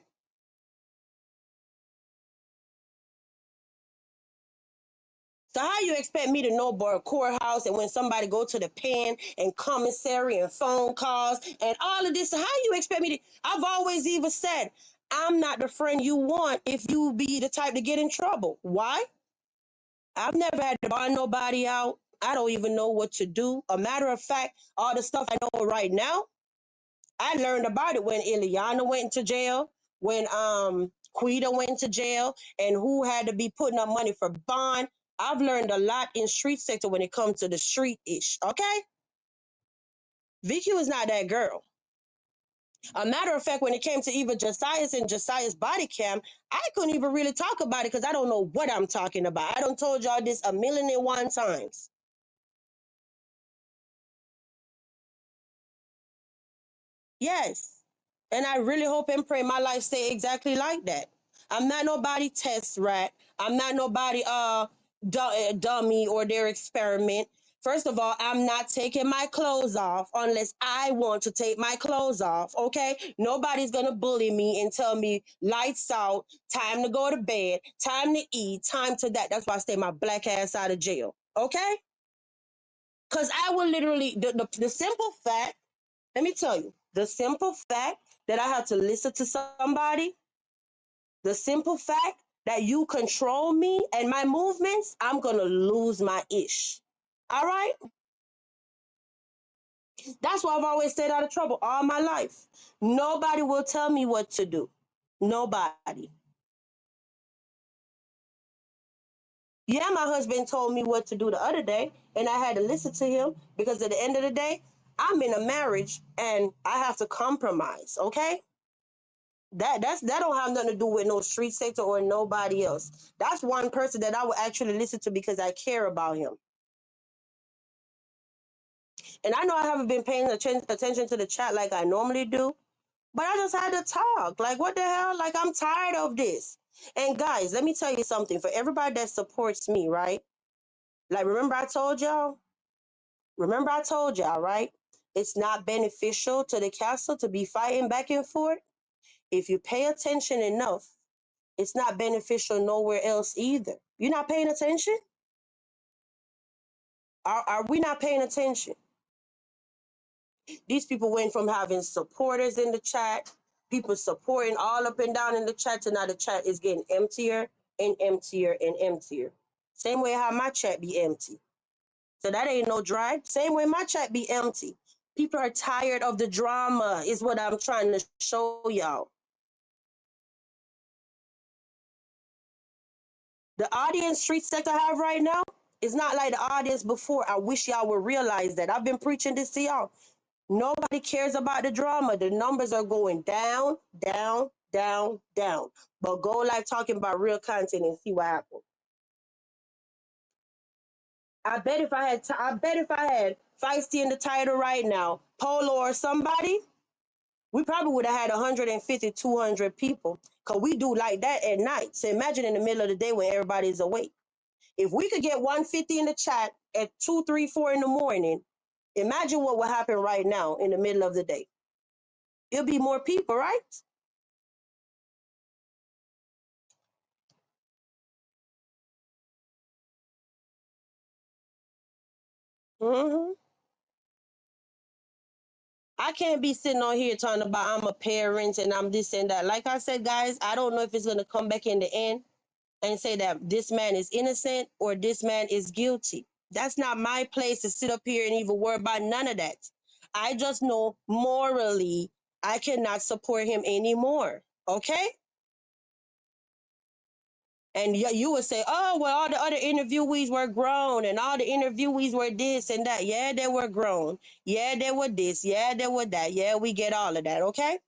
So how you expect me to know about a courthouse and when somebody go to the pen and commissary and phone calls and all of this? So how you expect me to? I've always even said, I'm not the friend you want if you be the type to get in trouble. Why? I've never had to buy nobody out. I don't even know what to do. A matter of fact, all the stuff I know right now, I learned about it when Ileana went into jail, when Quita went into jail, and who had to be putting up money for bond. I've learned a lot in street sector when it comes to the street ish. Okay, VQ is not that girl. A matter of fact, when it came to even Josiah's and Josiah's body cam, I couldn't even really talk about it because I don't know what I'm talking about. I done told y'all this a million and one times. Yes. And I really hope and pray my life stay exactly like that. I'm not nobody test rat. I'm not nobody dummy or their experiment. First of all, I'm not taking my clothes off unless I want to take my clothes off. Okay? Nobody's gonna bully me and tell me lights out, time to go to bed, time to eat, time to that. That's why I stay my black ass out of jail. Okay? Cause I will literally the simple fact, let me tell you, the simple fact that I have to listen to somebody, the simple fact that you control me and my movements, I'm gonna lose my ish. All right? That's why I've always stayed out of trouble all my life. Nobody will tell me what to do. Nobody. Yeah, my husband told me what to do the other day, and I had to listen to him because at the end of the day, I'm in a marriage and I have to compromise, okay? That don't have nothing to do with no street sector or nobody else. That's one person that I would actually listen to because I care about him. And I know I haven't been paying attention to the chat like I normally do, but I just had to talk. Like, what the hell? Like, I'm tired of this. And guys, let me tell you something. For everybody that supports me, right? Like, remember I told y'all? Remember I told y'all, right? It's not beneficial to the castle to be fighting back and forth. If you pay attention enough, it's not beneficial nowhere else either. You're not paying attention? Are we not paying attention? These people went from having supporters in the chat, people supporting all up and down in the chat, to now the chat is getting emptier and emptier and emptier. Same way how my chat be empty. So that ain't no drag. Same way my chat be empty. People are tired of the drama, is what I'm trying to show y'all. The audience street sector have right now is not like the audience before. I wish y'all would realize that. I've been preaching this to y'all. Nobody cares about the drama. The numbers are going down, down, down, down. But go like talking about real content and see what happens. I bet if I had Feisty in the title right now, Polo or somebody, we probably would have had 150, 200 people. Cause we do like that at night. So imagine in the middle of the day when everybody's awake. If we could get 150 in the chat at 2, 3, 4 in the morning, imagine what would happen right now in the middle of the day. It'll be more people, right? Hmm. I can't be sitting on here talking about I'm a parent and I'm this and that. Like I said, guys, I don't know if it's going to come back in the end and say that this man is innocent or this man is guilty. That's not my place to sit up here and even worry about none of that. I just know morally I cannot support him anymore. Okay? And you would say, oh, well, all the other interviewees were grown and all the interviewees were this and that. Yeah, they were grown. Yeah, they were this. Yeah, they were that. Yeah, we get all of that. Okay.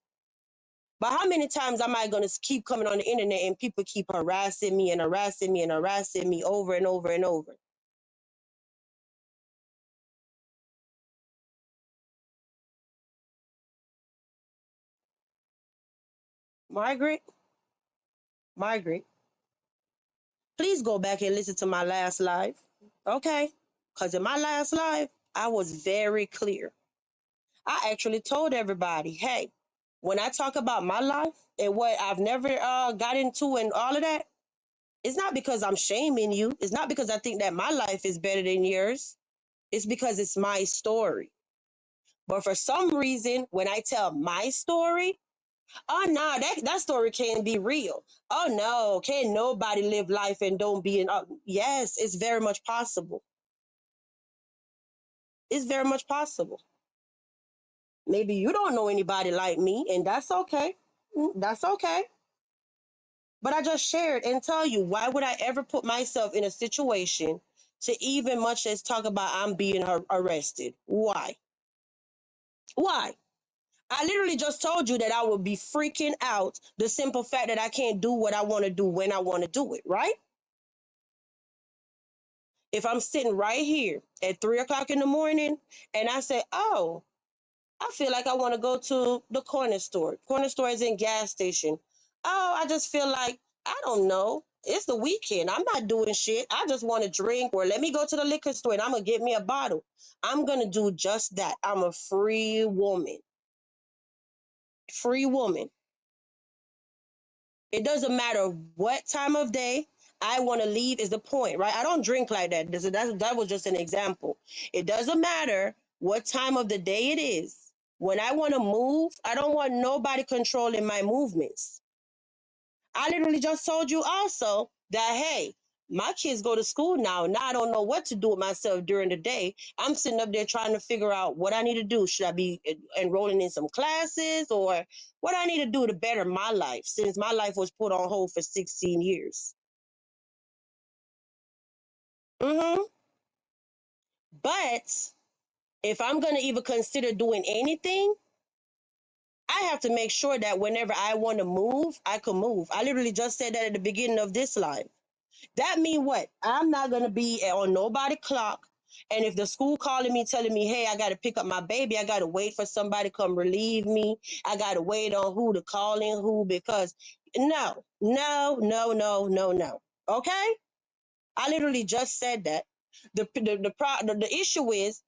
But how many times am I going to keep coming on the internet and people keep harassing me and harassing me and harassing me over and over and over? Margaret, Margaret, please go back and listen to my last live. Okay. Because in my last live, I was very clear. I actually told everybody, hey, when I talk about my life and what I've never got into and all of that, it's not because I'm shaming you. It's not because I think that my life is better than yours. It's because it's my story. But for some reason, when I tell my story, oh no, that story can't be real. Oh no, can't nobody live life and don't be in. Yes, it's very much possible. It's very much possible. Maybe you don't know anybody like me, and that's okay. That's okay. But I just shared and tell you, why would I ever put myself in a situation to even much as talk about I'm being arrested? Why? Why? I literally just told you that I would be freaking out the simple fact that I can't do what I want to do when I want to do it, right? If I'm sitting right here at 3 o'clock in the morning and I say, oh, I feel like I want to go to the corner store. Corner store is in gas station. Oh, I just feel like, I don't know. It's the weekend. I'm not doing shit. I just want to drink, or let me go to the liquor store and I'm going to get me a bottle. I'm going to do just that. I'm a free woman. Free woman. It doesn't matter what time of day I want to leave is the point, right? I don't drink like that. That was just an example. It doesn't matter what time of the day it is. When I want to move, I don't want nobody controlling my movements. I literally just told you also that, hey, my kids go to school now. Now I don't know what to do with myself during the day. I'm sitting up there trying to figure out what I need to do. Should I be enrolling in some classes, or what I need to do to better my life, since my life was put on hold for 16 years? hmm But if I'm going to even consider doing anything, I have to make sure that whenever I want to move, I can move. I literally just said that at the beginning of this live. That mean what? I'm not gonna be on nobody clock. And if the school calling me, telling me, hey, I gotta pick up my baby, I gotta wait for somebody to come relieve me. I gotta wait on who to call in who, because no, no, no, no, no, no. Okay? I literally just said that. The issue is,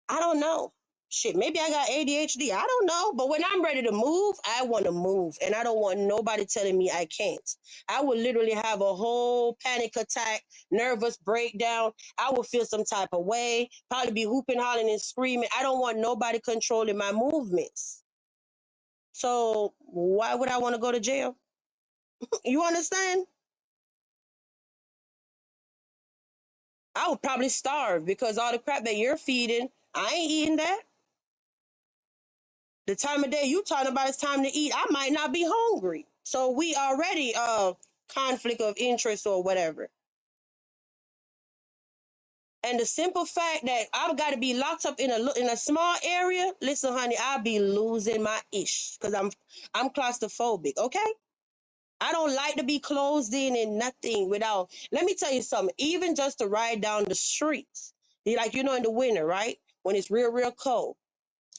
I don't know. Shit, maybe I got ADHD. I don't know. But when I'm ready to move, I want to move. And I don't want nobody telling me I can't. I would literally have a whole panic attack, nervous breakdown. I would feel some type of way, probably be hooping, hollering, and screaming. I don't want nobody controlling my movements. So why would I want to go to jail? You understand? I would probably starve, because all the crap that you're feeding, I ain't eating that. The time of day you talking about it's time to eat, I might not be hungry. So we already conflict of interest or whatever. And the simple fact that I've got to be locked up in a small area, listen, honey, I'll be losing my ish, because I'm claustrophobic. Okay, I don't like to be closed in and nothing without. Let me tell you something. Even just to ride down the streets, like in the winter, right, when it's real cold.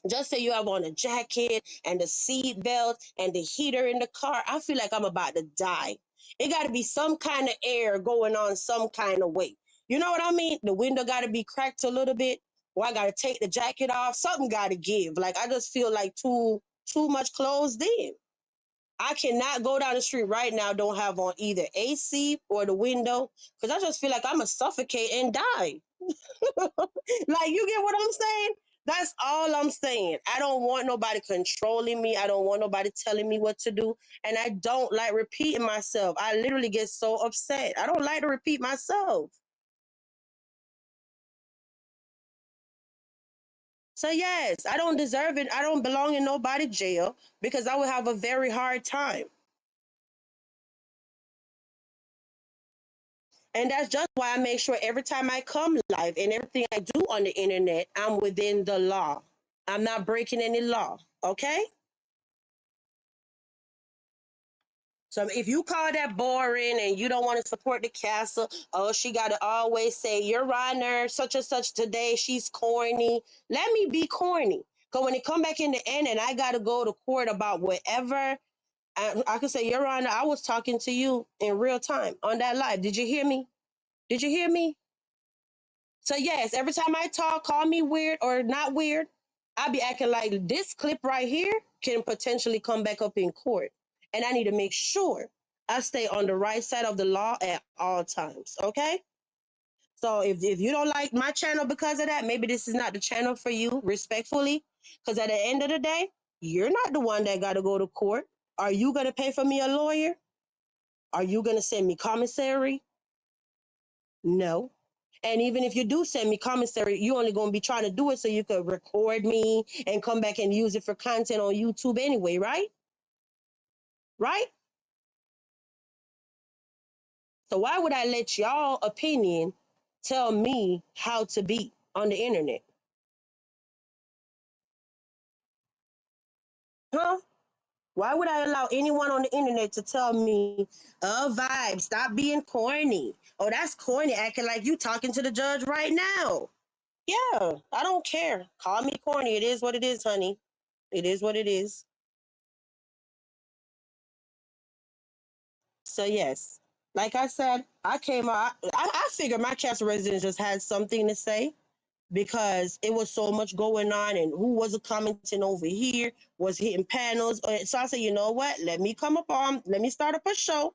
Just say you have on a jacket and the seat belt and the heater in the car. I feel like I'm about to die. It got to be some kind of air going on some kind of way. You know what I mean? The window got to be cracked a little bit, or I got to take the jacket off. Something got to give. Like, I just feel like too much closed in. I cannot go down the street right now, don't have on either AC or the window, because I just feel like I'm going to suffocate and die. Like, you get what I'm saying? That's all I'm saying. I don't want nobody controlling me. I don't want nobody telling me what to do. And I don't like repeating myself. I literally get so upset. I don't like to repeat myself. So, yes, I don't deserve it. I don't belong in nobody's jail, because I would have a very hard time. And that's just why I make sure every time I come live and everything I do on the internet, I'm within the law. I'm not breaking any law. Okay? So if you call that boring and you don't want to support the castle, oh, she got to always say, Your Honor, such and such today, she's corny. Let me be corny. Because when it come back in the end and I got to go to court about whatever, I can say, Your Honor, I was talking to you in real time on that live. Did you hear me? Did you hear me? So yes, every time I talk, call me weird or not weird, I'll be acting like this clip right here can potentially come back up in court. And I need to make sure I stay on the right side of the law at all times. Okay? So if you don't like my channel because of that, maybe this is not the channel for you, respectfully. Because at the end of the day, you're not the one that got to go to court. Are you going to pay for me a lawyer? Are you going to send me commissary? No. And even if you do send me commissary, you're only going to be trying to do it so you could record me and come back and use it for content on YouTube anyway, right? Right? So why would I let y'all opinion tell me how to be on the internet? Huh? Why would I allow anyone on the internet to tell me, vibe, stop being corny. Oh, that's corny, acting like you talking to the judge right now. Yeah, I don't care. Call me corny. It is what it is, honey. It is what it is. So yes, like I said, I came out. I figured my castle residents just had something to say because it was so much going on, and who was commenting over here was hitting panels. So I said, you know what? Let me come up on. Let me start up a show.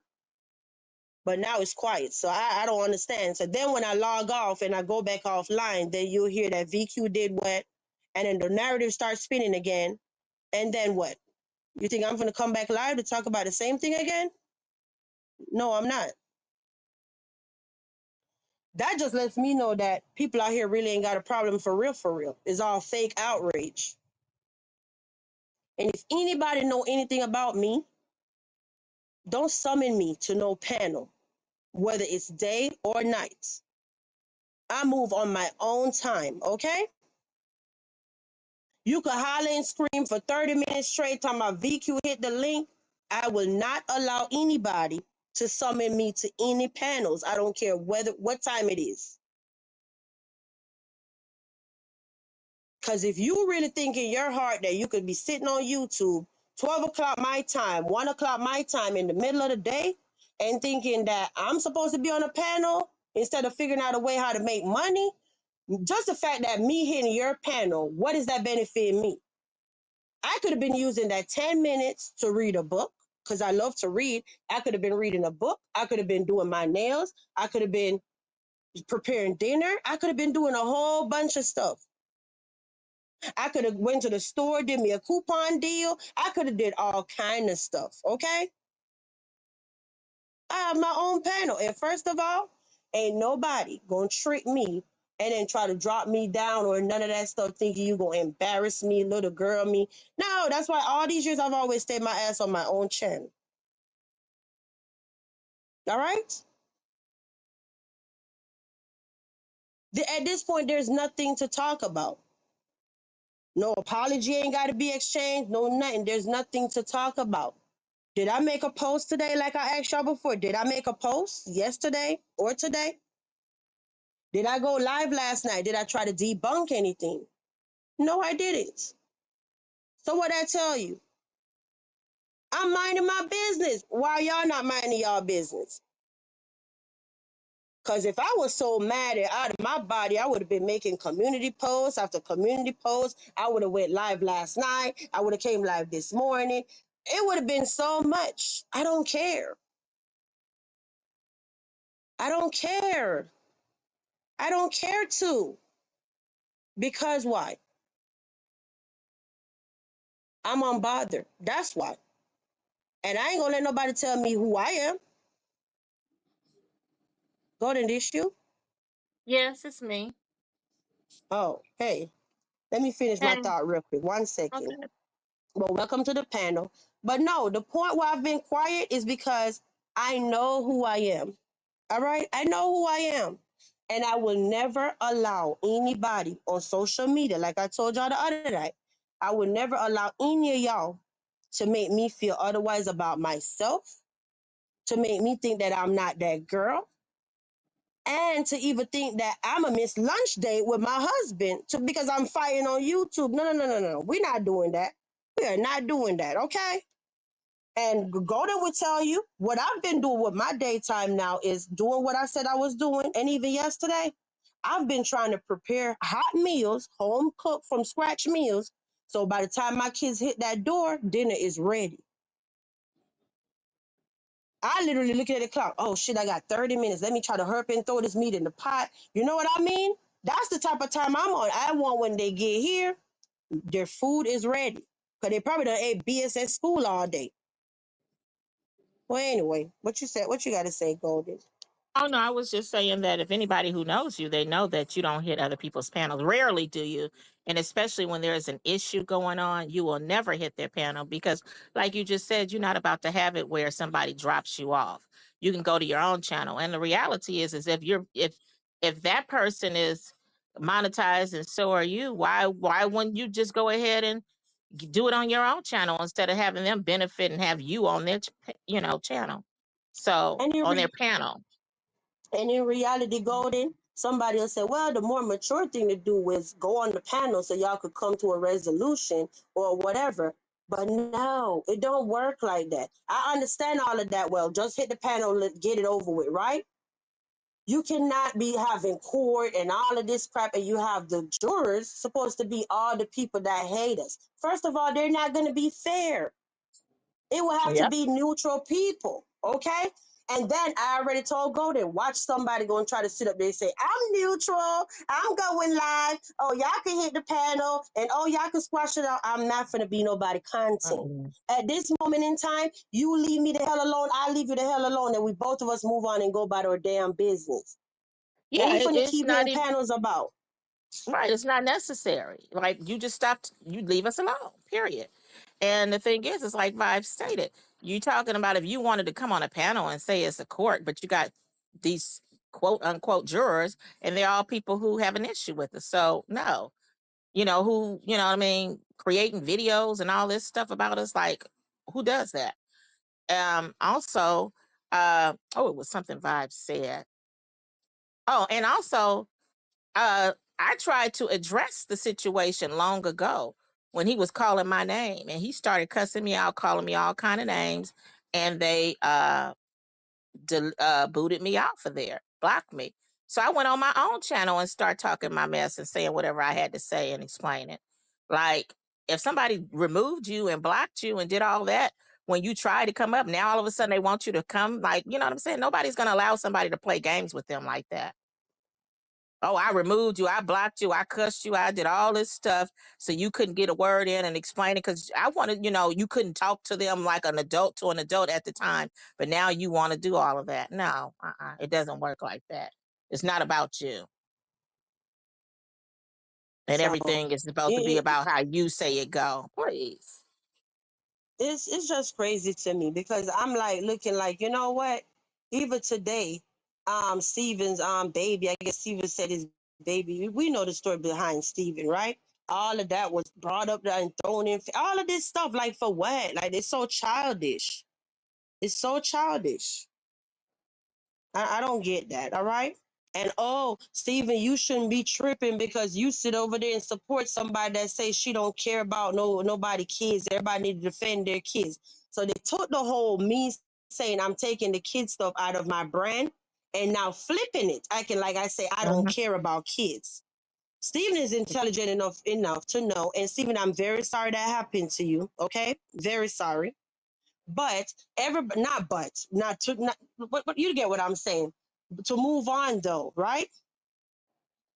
But now it's quiet, so I don't understand. So then when I log off and I go back offline, then you'll hear that VQ did what, and then the narrative starts spinning again. And then what? You think I'm gonna come back live to talk about the same thing again? No, I'm not. That just lets me know that people out here really ain't got a problem for real, for real. It's all fake outrage. And if anybody know anything about me, don't summon me to no panel, whether it's day or night. I move on my own time, okay? You could holler and scream for 30 minutes straight talking about VQ hit the link. I will not allow anybody to summon me to any panels. I don't care what time it is. Because if you really think in your heart that you could be sitting on YouTube 12 o'clock my time, 1 o'clock my time in the middle of the day and thinking that I'm supposed to be on a panel instead of figuring out a way how to make money, just the fact that me hitting your panel, what is that benefiting me? I could have been using that 10 minutes to read a book because I love to read. I could have been reading a book. I could have been doing my nails. I could have been preparing dinner. I could have been doing a whole bunch of stuff. I could have went to the store, did me a coupon deal. I could have did all kind of stuff, okay? I have my own panel. And first of all, ain't nobody gonna trick me and then try to drop me down or none of that stuff thinking you gonna embarrass me, little girl me. No, that's why all these years I've always stayed my ass on my own channel. All right? At this point, there's nothing to talk about. No apology ain't got to be exchanged. No nothing. There's nothing to talk about. Did I make a post today like I asked y'all before? Did I make a post yesterday or today? Did I go live last night? Did I try to debunk anything? No, I didn't. So what I tell you? I'm minding my business. Why y'all not minding y'all business? Because if I was so mad and out of my body, I would have been making community posts after community posts. I would have went live last night. I would have came live this morning. It would have been so much. I don't care. I don't care. I don't care to. Because why? I'm unbothered. That's why. And I ain't gonna let nobody tell me who I am. Golden issue. Yes, it's me. Oh, hey. Let me finish my Hey, thought real quick. 1 second. okay. Well, welcome to the panel. But no, the point why I've been quiet is because I know who I am. All right? I know who I am. And I will never allow anybody on social media, like I told y'all the other night, I will never allow any of y'all to make me feel otherwise about myself, to make me think that I'm not that girl, and to even think that I'm a miss lunch date with my husband because I'm fighting on YouTube. No, no, no, no, no. We're not doing that. We are not doing that, okay? And Golden would tell you what I've been doing with my daytime now is doing what I said I was doing. And even yesterday, I've been trying to prepare hot meals, home cooked from scratch meals. So by the time my kids hit that door, dinner is ready. I literally look at the clock. Oh shit, I got 30 minutes. Let me try to hurp and throw this meat in the pot. You know what I mean? That's the type of time I'm on. I want when they get here, their food is ready. Because they probably done ate BS at school all day. Well, anyway, what you said, what you got to say, Golden? Oh no, I was just saying that if anybody who knows you, they know that you don't hit other people's panels. Rarely do you. And especially when there is an issue going on, you will never hit their panel because, like you just said, you're not about to have it where somebody drops you off. You can go to your own channel. And the reality is if you're if that person is monetized and so are you, why wouldn't you just go ahead and do it on your own channel instead of having them benefit and have you on their channel? So And in, on their re- panel. and in reality, Golden, somebody will say, well, the more mature thing to do is go on the panel so y'all could come to a resolution or whatever. But no, it don't work like that. I understand all of that. Well, just hit the panel, get it over with, right? You cannot be having court and all of this crap, and you have the jurors supposed to be all the people that hate us. First of all, they're not going to be fair. It will have to Yep. be neutral people, okay? And then I already told Golden, watch somebody go and try to sit up there and say, I'm neutral, I'm going live. Oh, y'all can hit the panel, and oh, y'all can squash it out. I'm not going to be nobody content. Mm-mm. At this moment in time, you leave me the hell alone, I leave you the hell alone, and we both of us move on and go about our damn business. What Yeah, we finna it's keep not hitting even panels about? right. It's not necessary. Like you just stopped. You leave us alone. Period. And the thing is, it's like Vibe stated. You talking about if you wanted to come on a panel and say it's a court, but you got these quote unquote jurors, and they're all people who have an issue with it. So no, who what I mean, creating videos and all this stuff about us. Like who does that? Also, it was something Vibe said. Oh, and also, I tried to address the situation long ago when he was calling my name and he started cussing me out, calling me all kind of names, and they booted me out for there, blocked me. So I went on my own channel and started talking my mess and saying whatever I had to say and explain it. Like if somebody removed you and blocked you and did all that when you try to come up, now all of a sudden they want you to come. Like, you know what I'm saying? Nobody's gonna allow somebody to play games with them like that. Oh, I removed you, I blocked you, I cussed you, I did all this stuff so you couldn't get a word in and explain it because I wanted, you couldn't talk to them like an adult to an adult at the time, but now you want to do all of that. No, it doesn't work like that. It's not about you. And So everything is supposed to be it, about how you say it go. Please. it's just crazy to me because I'm like looking like, you know what? Even today, Steven's baby, I guess Steven said his baby. We know the story behind Steven, right? All of that was brought up there and thrown in. All of this stuff, like for what? Like it's so childish. It's so childish. I don't get that. All right. And oh, Stephen, you shouldn't be tripping because you sit over there and support somebody that says she don't care about nobody kids. Everybody need to defend their kids. So they took the whole me saying I'm taking the kid stuff out of my brand and now flipping it, acting like I say I don't Mhm. care about kids. Stephen is intelligent enough to know. And Stephen, I'm very sorry that happened to you. Okay, very sorry. But every not but not to not but you get what I'm saying. To move on though, right?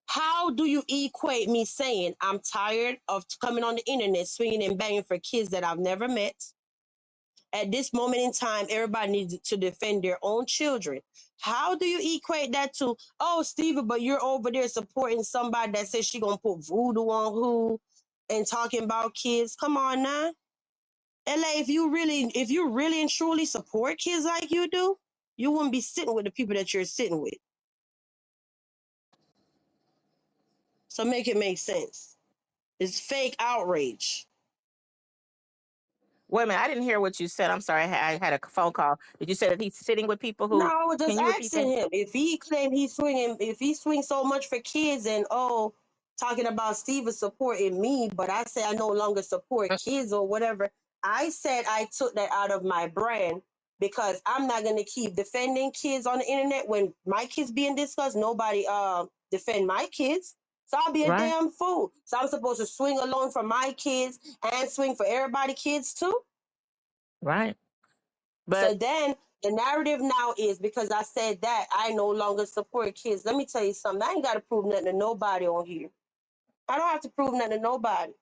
How do you equate me saying I'm tired of coming on the internet swinging and banging for kids that I've never met? At this moment in time, everybody needs to defend their own children. How do you equate that to, oh, Steven, but you're over there supporting somebody that says she gonna put voodoo on who and talking about kids? Come on now. LA, if you really and truly support kids like you do, you wouldn't be sitting with the people that you're sitting with. So make it make sense. It's fake outrage. Wait a minute, I didn't hear what you said. I'm sorry, I had a phone call. Did you say that he's sitting with people No, who? I was Can just you repeat that? asking him if he claimed he's swinging, if he swings so much for kids and oh, talking about Steven supporting me, but I say I no longer support kids or whatever. I said I took that out of my brand because I'm not gonna keep defending kids on the internet when my kids being discussed. Nobody defend my kids. So I'll be a Right, damn fool. So I'm supposed to swing alone for my kids and swing for everybody kids too. right. So But then the narrative now is because I said that I no longer support kids. Let me tell you something. I ain't got to prove nothing to nobody on here. I don't have to prove nothing to nobody.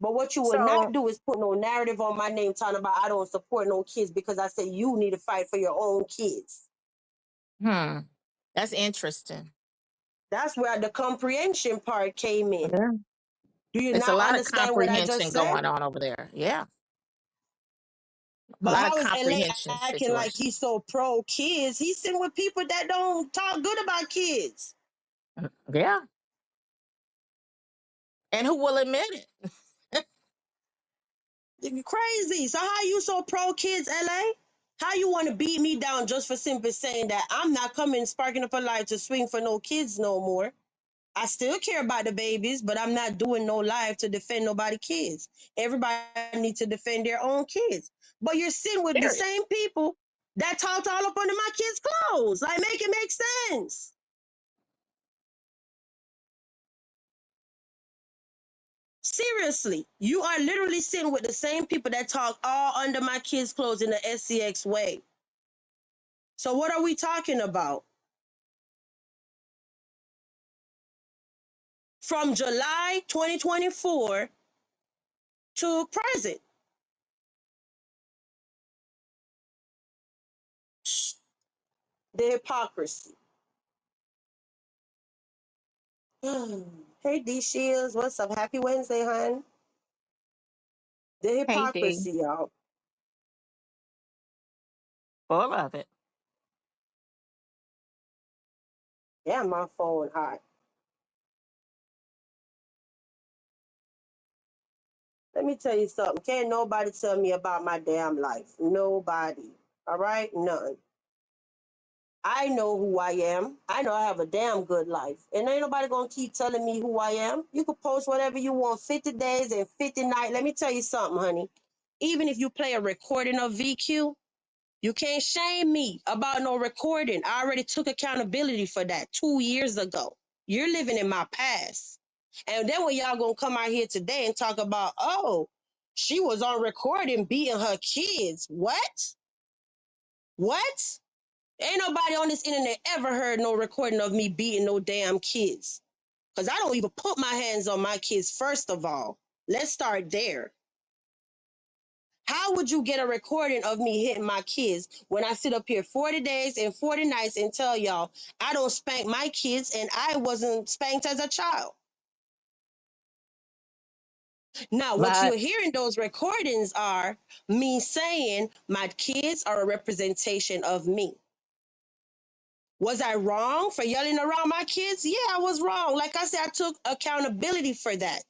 But what you will not so, do is put no narrative on my name talking about I don't support no kids because I said you need to fight for your own kids. hmm, that's interesting. That's where the comprehension part came in. Yeah. Do you It's a not lot of understand what I comprehension just said? going on over there. Yeah. A But lot of how is LA comprehension acting like he's situations. so pro kids? He's sitting with people that don't talk good about kids. Yeah. And who will admit it? Crazy. So how you so pro kids, LA? How you want to beat me down just for simply saying that I'm not coming sparking up a light to swing for no kids no more? I still care about the babies, but I'm not doing no live to defend nobody kids. Everybody needs to defend their own kids. But you're sitting with the Period. same people that talked all up under my kids' clothes. Like, make it make sense. Seriously, you are literally sitting with the same people that talk all under my kids' clothes in the SCX way. So what are we talking about? From July 2024 to present. The hypocrisy. Hey D Shields, what's up? Happy Wednesday, hon. The Hey, D. hypocrisy, y'all. Full of it. Damn, my phone hot. Let me tell you something. Can't nobody tell me about my damn life. Nobody. All right? None. I know who I am. I know I have a damn good life. And ain't nobody gonna keep telling me who I am. You can post whatever you want, 50 days and 50 nights. Let me tell you something, honey. Even if you play a recording of VQ, you can't shame me about no recording. I already took accountability for that 2 years ago. You're living in my past. And then when y'all gonna come out here today and talk about, oh, she was on recording beating her kids. What? What? Ain't nobody on this internet ever heard no recording of me beating no damn kids. Because I don't even put my hands on my kids, first of all. Let's start there. How would you get a recording of me hitting my kids when I sit up here 40 days and 40 nights and tell y'all I don't spank my kids and I wasn't spanked as a child? Now, what But you're hearing those recordings are me saying my kids are a representation of me. Was I wrong for yelling around my kids? Yeah, I was wrong. Like I said, I took accountability for that.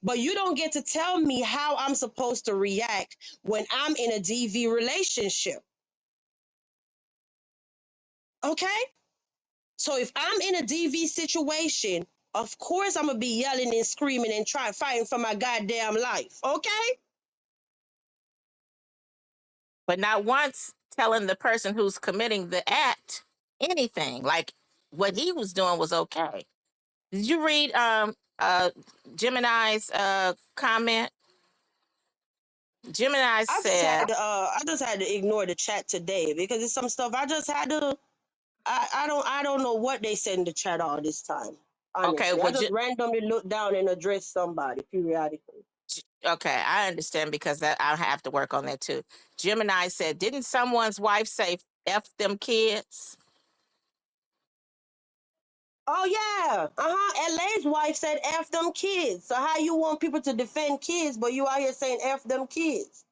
But you don't get to tell me how I'm supposed to react when I'm in a DV relationship. Okay? So if I'm in a DV situation, of course I'm gonna be yelling and screaming and trying fighting for my goddamn life. Okay? not once telling the person who's committing the act anything. Like what he was doing was okay. Did you read Gemini's comment? Gemini said, I just had to ignore the chat today because it's some stuff I just had to I don't know what they said in the chat all this time. okay, Honestly, I well, just randomly look down and address somebody periodically. okay, I understand because that I have to work on that too. Gemini said, didn't someone's wife say "f them kids"? Oh yeah, LA's wife said "f them kids." So how you want people to defend kids, but you out here saying "f them kids"?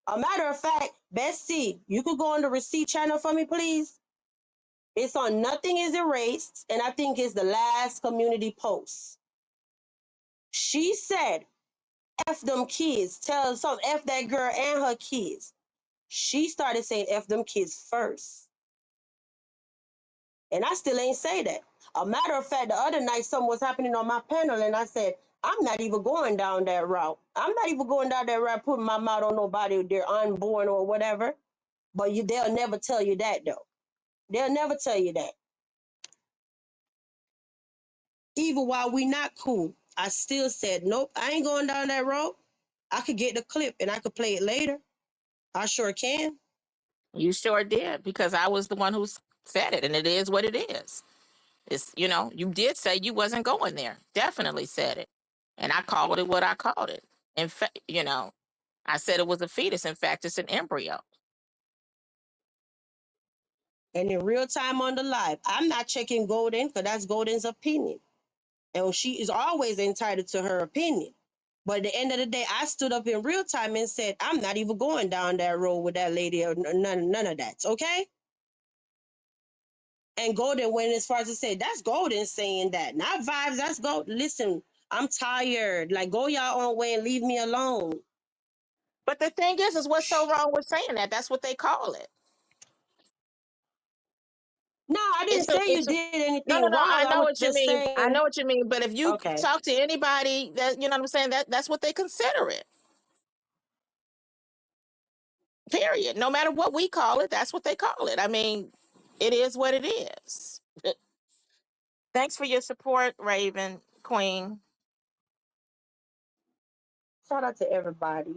A matter of fact, Bestie, you could go on the receipt channel for me, please. It's on Nothing is Erased, and I think it's the last community post. She said, F them kids. Tell some F that girl and her kids. She started saying F them kids first. And I still ain't say that. A matter of fact, the other night something was happening on my panel, and I said, I'm not even going down that route. I'm not even going down that route, putting my mouth on nobody, they're unborn or whatever. But they'll never tell you that though. They'll never tell you that. Even while we not cool, I still said, nope, I ain't going down that road. I could get the clip and I could play it later. I sure can. You sure did because I was the one who said it, and it is what it is. It's you did say you wasn't going there. Definitely said it, and I called it what I called it. In fact, I said it was a fetus. In fact, it's an embryo. And in real time on the live, I'm not checking Golden because that's Golden's opinion. And she is always entitled to her opinion. But at the end of the day, I stood up in real time and said, I'm not even going down that road with that lady or none of that. Okay? And Golden went as far as to say, that's Golden saying that. Not vibes, that's Golden. Listen, I'm tired. Like, go y'all own way and leave me alone. But the thing is what's so wrong with saying that? That's what they call it. No, I didn't say you It's a did no, anything no, no. wrong. I I know was what you just mean. I saying, know what you mean. But if you okay. talk to anybody, that you know what I'm saying, that's what they consider it. Period. No matter what we call it, that's what they call it. I mean, it is what it is. Thanks for your support, Raven Queen. Shout out to everybody.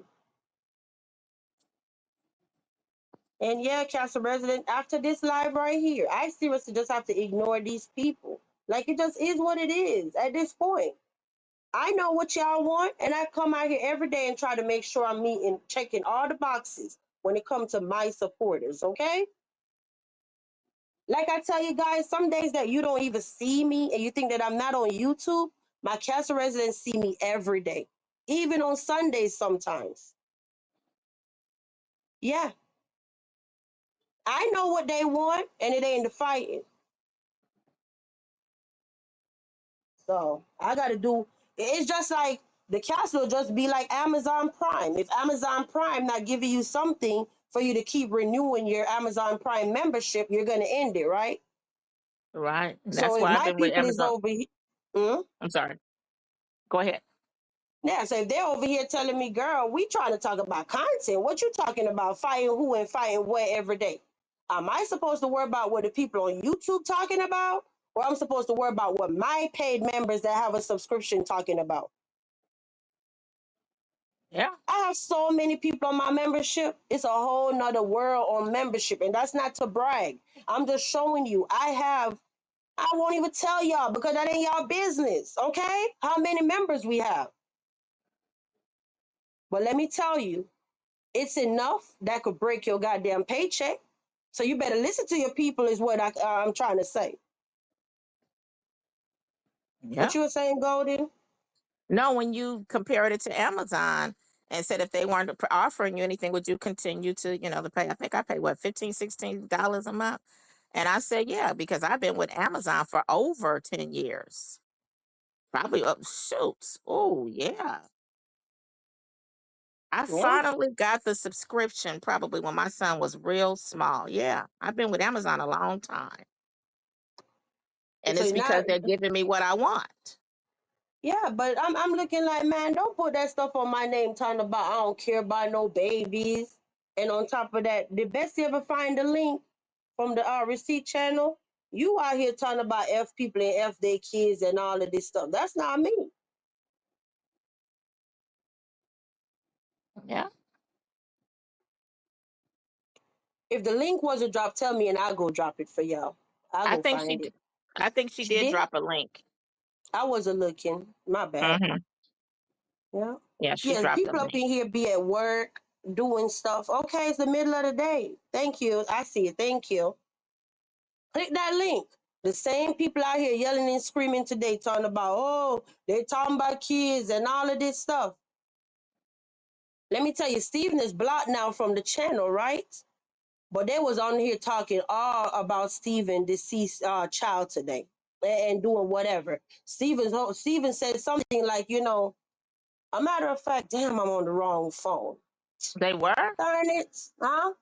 And yeah, Castle Resident, after this live right here, I seriously just have to ignore these people. Like, it just is what it is at this point. I know what y'all want, and I come out here every day and try to make sure I'm meeting, checking all the boxes when it comes to my supporters, okay? Like I tell you guys, some days that you don't even see me and you think that I'm not on YouTube, my Castle residents see me every day, even on Sundays sometimes. Yeah, I know what they want, and it ain't the fighting. So I got to do. It's just like the castle just be like Amazon Prime. If Amazon Prime not giving you something for you to keep renewing your Amazon Prime membership, you're gonna end it, right? Right. And So that's if why I've my been with people is Amazon. over here, I'm sorry. Go ahead. yeah. So if they're over here telling me, "Girl, we trying to talk about content. What you talking about? Fighting who and fighting what every day? Am I supposed to worry about what the people on YouTube talking about, or I'm supposed to worry about what my paid members that have a subscription talking about?" Yeah. I have so many people on my membership. It's a whole nother world on membership. And that's not to brag. I'm just showing you. I won't even tell y'all because that ain't y'all business. Okay? How many members we have. But let me tell you, it's enough that could break your goddamn paycheck. So you better listen to your people, is what I'm trying to say. Yeah. What you were saying, Golden? No, when you compared it to Amazon and said if they weren't offering you anything, would you continue to, to pay? I think I pay what, 15, $16 a month? And I said, yeah, because I've been with Amazon for over 10 years. Probably up shoots. Oh, yeah. I Yeah. finally got the subscription probably when my son was real small. Yeah. I've been with Amazon a long time. And So it's now, because they're giving me what I want. yeah, but I'm looking like, man, don't put that stuff on my name talking about I don't care about no babies. And on top of that, the best you ever find the link from the receipt channel, you out here talking about F people and F their kids and all of this stuff. That's not me. Yeah. If the link wasn't dropped, tell me and I'll go drop it for y'all. I'll I go think find it. I think she She did did? drop a link. I wasn't looking. My bad. Hmm. Yeah. Yeah, she Yeah, dropped a people up link. in here be at work doing stuff. Okay, it's the middle of the day. Thank you. I see it. Thank you. Click that link. The same people out here yelling and screaming today, talking about, oh, they're talking about kids and all of this stuff. Let me tell you, Steven is blocked now from the channel, right? But they was on here talking all about Steven deceased child today and doing whatever. Steven said something like, a matter of fact, damn, I'm on the wrong phone. They were? Darn it, huh?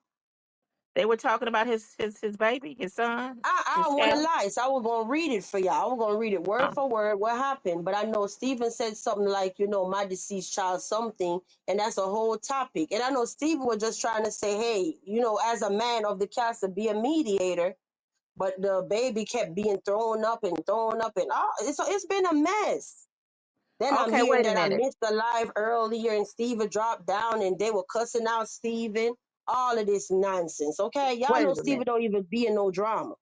They were talking about his baby, his son, I his don't want to child. lie, so I was gonna read it for y'all. I was gonna read it word Oh, for word what happened, but I know Stephen said something like, my deceased child something, and that's a whole topic. And I know Stephen was just trying to say, hey, as a man of the castle, be a mediator, but the baby kept being thrown up, and it's been a mess. Then I'm okay, hearing wait a that I minute. missed the live earlier, and Steven dropped down, and they were cussing out Steven. All of this nonsense, okay? Y'all Wait know a Steven minute. don't even be in no drama.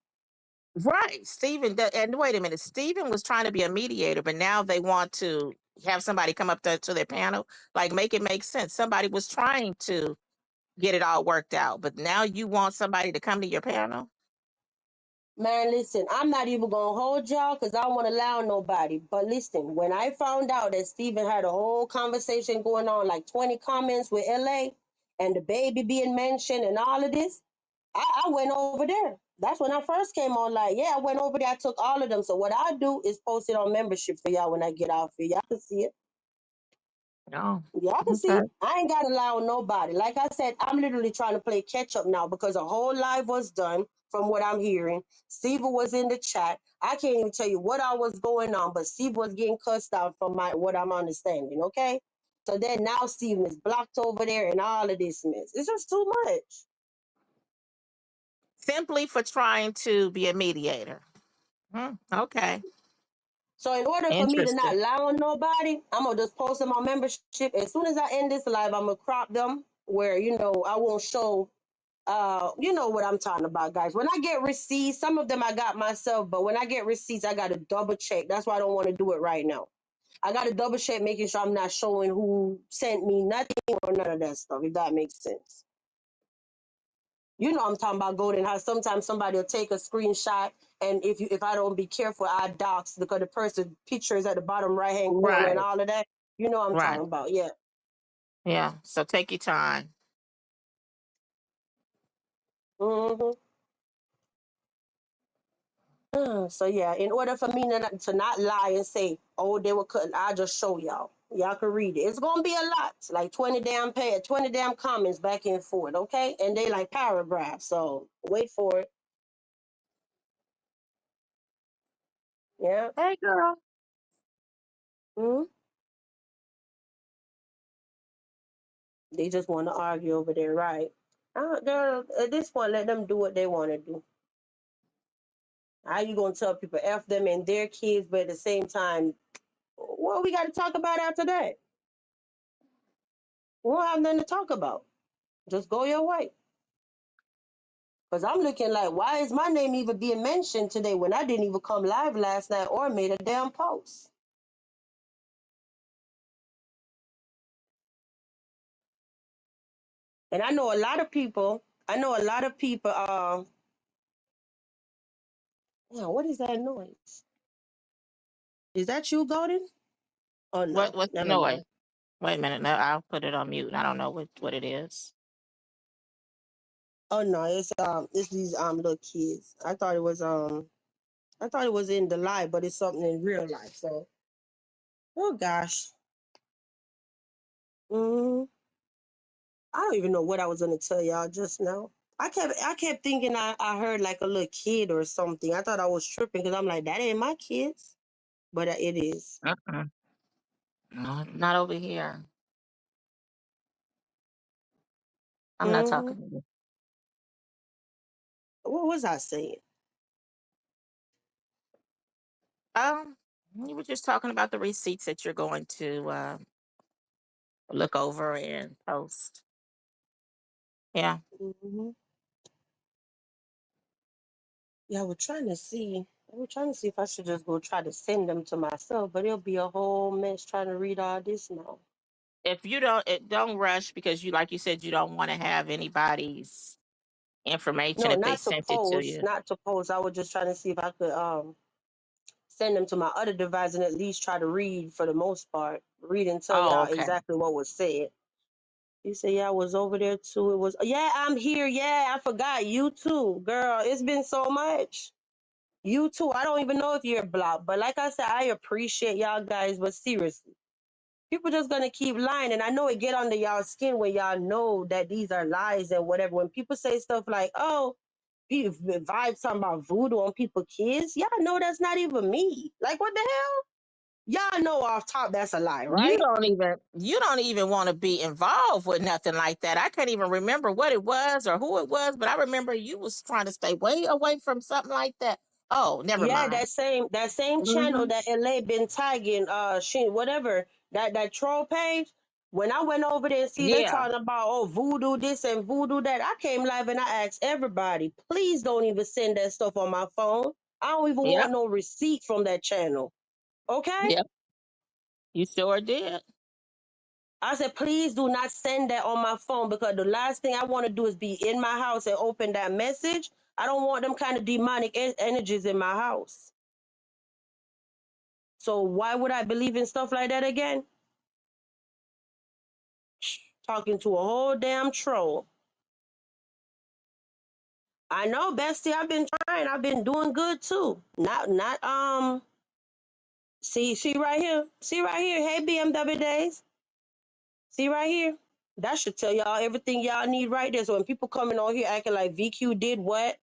Right, Stephen. And wait a minute. Stephen was trying to be a mediator, but now they want to have somebody come up to their panel. Like, make it make sense. Somebody was trying to get it all worked out, but now you want somebody to come to your panel? Man, listen, I'm not even gonna hold y'all because I don't want to allow nobody. But listen, when I found out that Steven had a whole conversation going on, like 20 comments with LA and the baby being mentioned and all of this, I went over there. That's when I first came on. Like, yeah, I went over there. I took all of them. So what I do is post it on membership for y'all when I get off here. Y'all can see it. No. Yeah, I can Okay. see. I ain't got to lie on nobody. Like I said, I'm literally trying to play catch up now because a whole live was done from what I'm hearing. Steve was in the chat. I can't even tell you what I was going on, but Steve was getting cussed out from my what I'm understanding. Okay, so then now Steve is blocked over there and all of this mess. It's just too much. Simply for trying to be a mediator. Okay. So in order for me to not Interesting. lie on nobody, I'm gonna just post in my membership. As soon as I end this live, I'm gonna crop them where I won't show you know what I'm talking about, guys. When I get receipts, some of them I got myself, but when I get receipts, I gotta double check. That's why I don't want to do it right now. I gotta double check, making sure I'm not showing who sent me nothing or none of that stuff, if that makes sense. You know I'm talking about, Golden, how sometimes somebody will take a screenshot, and if I don't be careful, I dox because the person picture is at the bottom right hand corner and Right. all of that. You know I'm Right. talking about, yeah. Yeah. So take your time. hmm So yeah, in order for me to not lie and say, oh, they were cutting, I'll just show y'all. Y'all can read it. It's gonna be a lot, like 20 damn comments back and forth, okay? And they like paragraphs, so wait for it. Yeah. Hey, girl. hmm They just want to argue over there, right? Girl, at this point, let them do what they want to do. How you gonna tell people F them and their kids, but at the same time, what we got to talk about after that? We don't have nothing to talk about. Just go your way. Because I'm looking like, why is my name even being mentioned today when I didn't even come live last night or made a damn post? And yeah, what is that noise? Is that you, Golden? Oh, no, What's the never noise? mind. Wait a minute. No, I'll put it on mute. I don't know what it is. Oh, no, it's these little kids. I thought it was in the live, but it's something in real life. So, oh gosh. Mm, I don't even know what I was gonna tell y'all just now. I kept thinking I heard like a little kid or something. I thought I was tripping because I'm like, that ain't my kids, but it is. Uh-uh. No, not over here. I'm not Mm, talking to you. what was I saying? You were just talking about the receipts that you're going to look over and post. Yeah. hmm Yeah, I was trying to see if I should just go try to send them to myself, but it'll be a whole mess trying to read all this now. If you don't rush because you like you said you don't want to have anybody's information No, if they sent it to you. not to post. I was just trying to see if I could send them to my other device and at least try to read for the most part. Read and tell Oh, y'all okay. exactly what was said. You say, yeah, I was over there too. It was, yeah, I'm here. Yeah, I forgot. You too, girl. It's been so much. You too. I don't even know if you're blocked, but like I said, I appreciate y'all guys. But seriously, people just gonna keep lying, and I know it get under y'all skin when y'all know that these are lies and whatever. When people say stuff like, "Oh, people vibe talking about voodoo on people kids," y'all know that's not even me. Like, what the hell? Y'all know off top that's a lie, right? You don't even want to be involved with nothing like that. I can't even remember what it was or who it was, but I remember you was trying to stay way away from something like that. Oh, never Yeah, mind. that same channel Hmm. that LA been tagging she whatever that troll page. When I went over there and see they Yeah. talking about voodoo this and voodoo that, I came live and I asked everybody, please don't even send that stuff on my phone. I don't even want Yep. no receipt from that channel. Okay? Yep. You sure did. I said, please do not send that on my phone because the last thing I want to do is be in my house and open that message. I don't want them kind of demonic energies in my house. So why would I believe in stuff like that again? Talking to a whole damn troll. I know, bestie. I've been trying. I've been doing good too. Not see right here. See right here. Hey BMW days. See right here? That should tell y'all everything y'all need right there. So when people coming on here acting like VQ did what,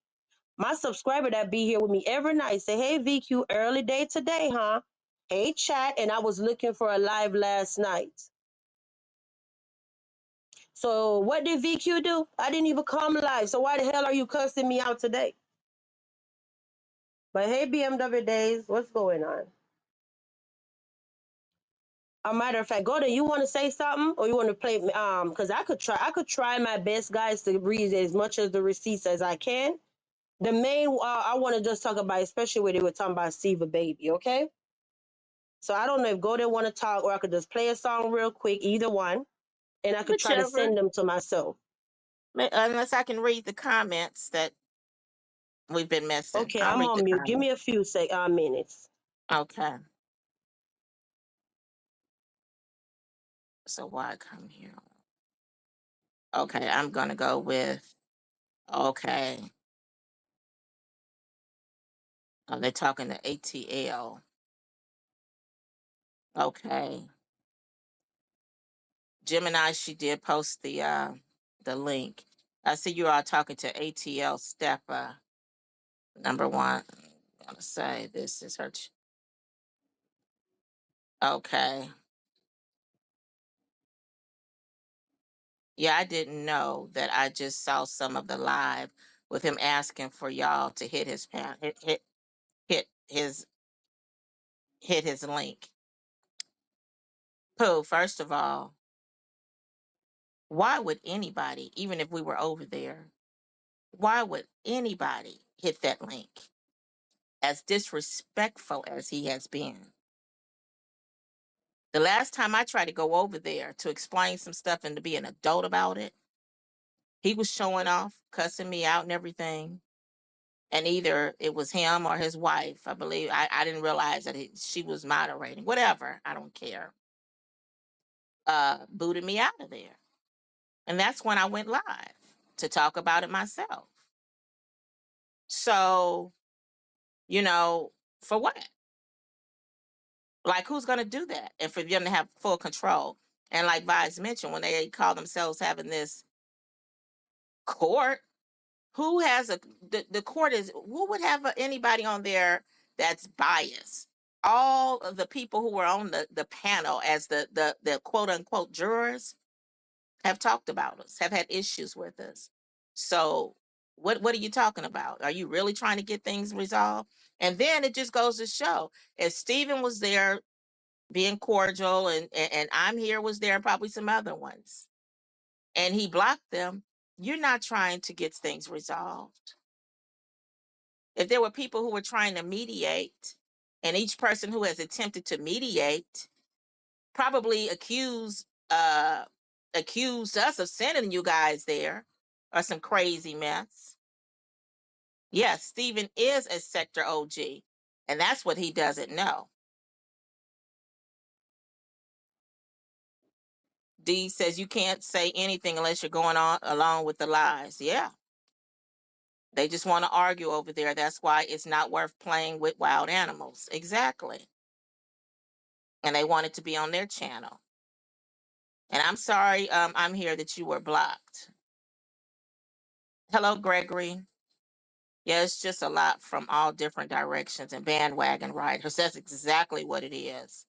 my subscriber that be here with me every night say, hey VQ, early day today, huh? Hey chat, and I was looking for a live last night. So what did VQ do? I didn't even come live. So why the hell are you cussing me out today? But hey BMW days, what's going on? A matter of fact, Golden, you want to say something, or you want to play? Because I could try my best, guys, to read as much of the receipts as I can. The main, I want to just talk about, especially when they were talking about Steve a baby, okay? So I don't know if Golden want to talk, or I could just play a song real quick, either one, and I could try to Whichever. send them to myself. Unless I can read the comments that we've been missing. Okay, I'll I'm read the on mute. Give comments. me a few minutes. Okay. So why come here? Okay, I'm gonna go with okay. Oh, they're talking to ATL. Okay. Gemini, she did post the link. I see you are talking to ATL Steppa. Number one. I'm gonna say this is her. Okay. Yeah, I didn't know that. I just saw some of the live with him asking for y'all to hit his hit his hit his link. Pooh, first of all, why would anybody, even if we were over there, why would anybody hit that link? As disrespectful as he has been. The last time I tried to go over there to explain some stuff and to be an adult about it, he was showing off, cussing me out and everything. And either it was him or his wife, I believe. I didn't realize that she was moderating. Whatever, I don't care. Booted me out of there. And that's when I went live to talk about it myself. So, you know, for what? Like, who's going to do that? And for them to have full control. And like Vise mentioned, when they call themselves having this court, who has the court is, who would have anybody on there that's biased? All of the people who were on the panel as the quote unquote jurors have talked about us, have had issues with us. So what are you talking about? Are you really trying to get things resolved? And then it just goes to show, if Stephen was there being cordial and I'm here was there, probably some other ones, and he blocked them, you're not trying to get things resolved. If there were people who were trying to mediate, and each person who has attempted to mediate probably accused us of sending you guys there, or some crazy mess. Yes, Stephen is a sector OG, and that's what he doesn't know. D says you can't say anything unless you're going on along with the lies. Yeah. They just want to argue over there. That's why it's not worth playing with wild animals. Exactly. And they want it to be on their channel. And I'm sorry, I'm here that you were blocked. Hello, Gregory. Yeah, it's just a lot from all different directions and bandwagon riders. That's exactly what it is.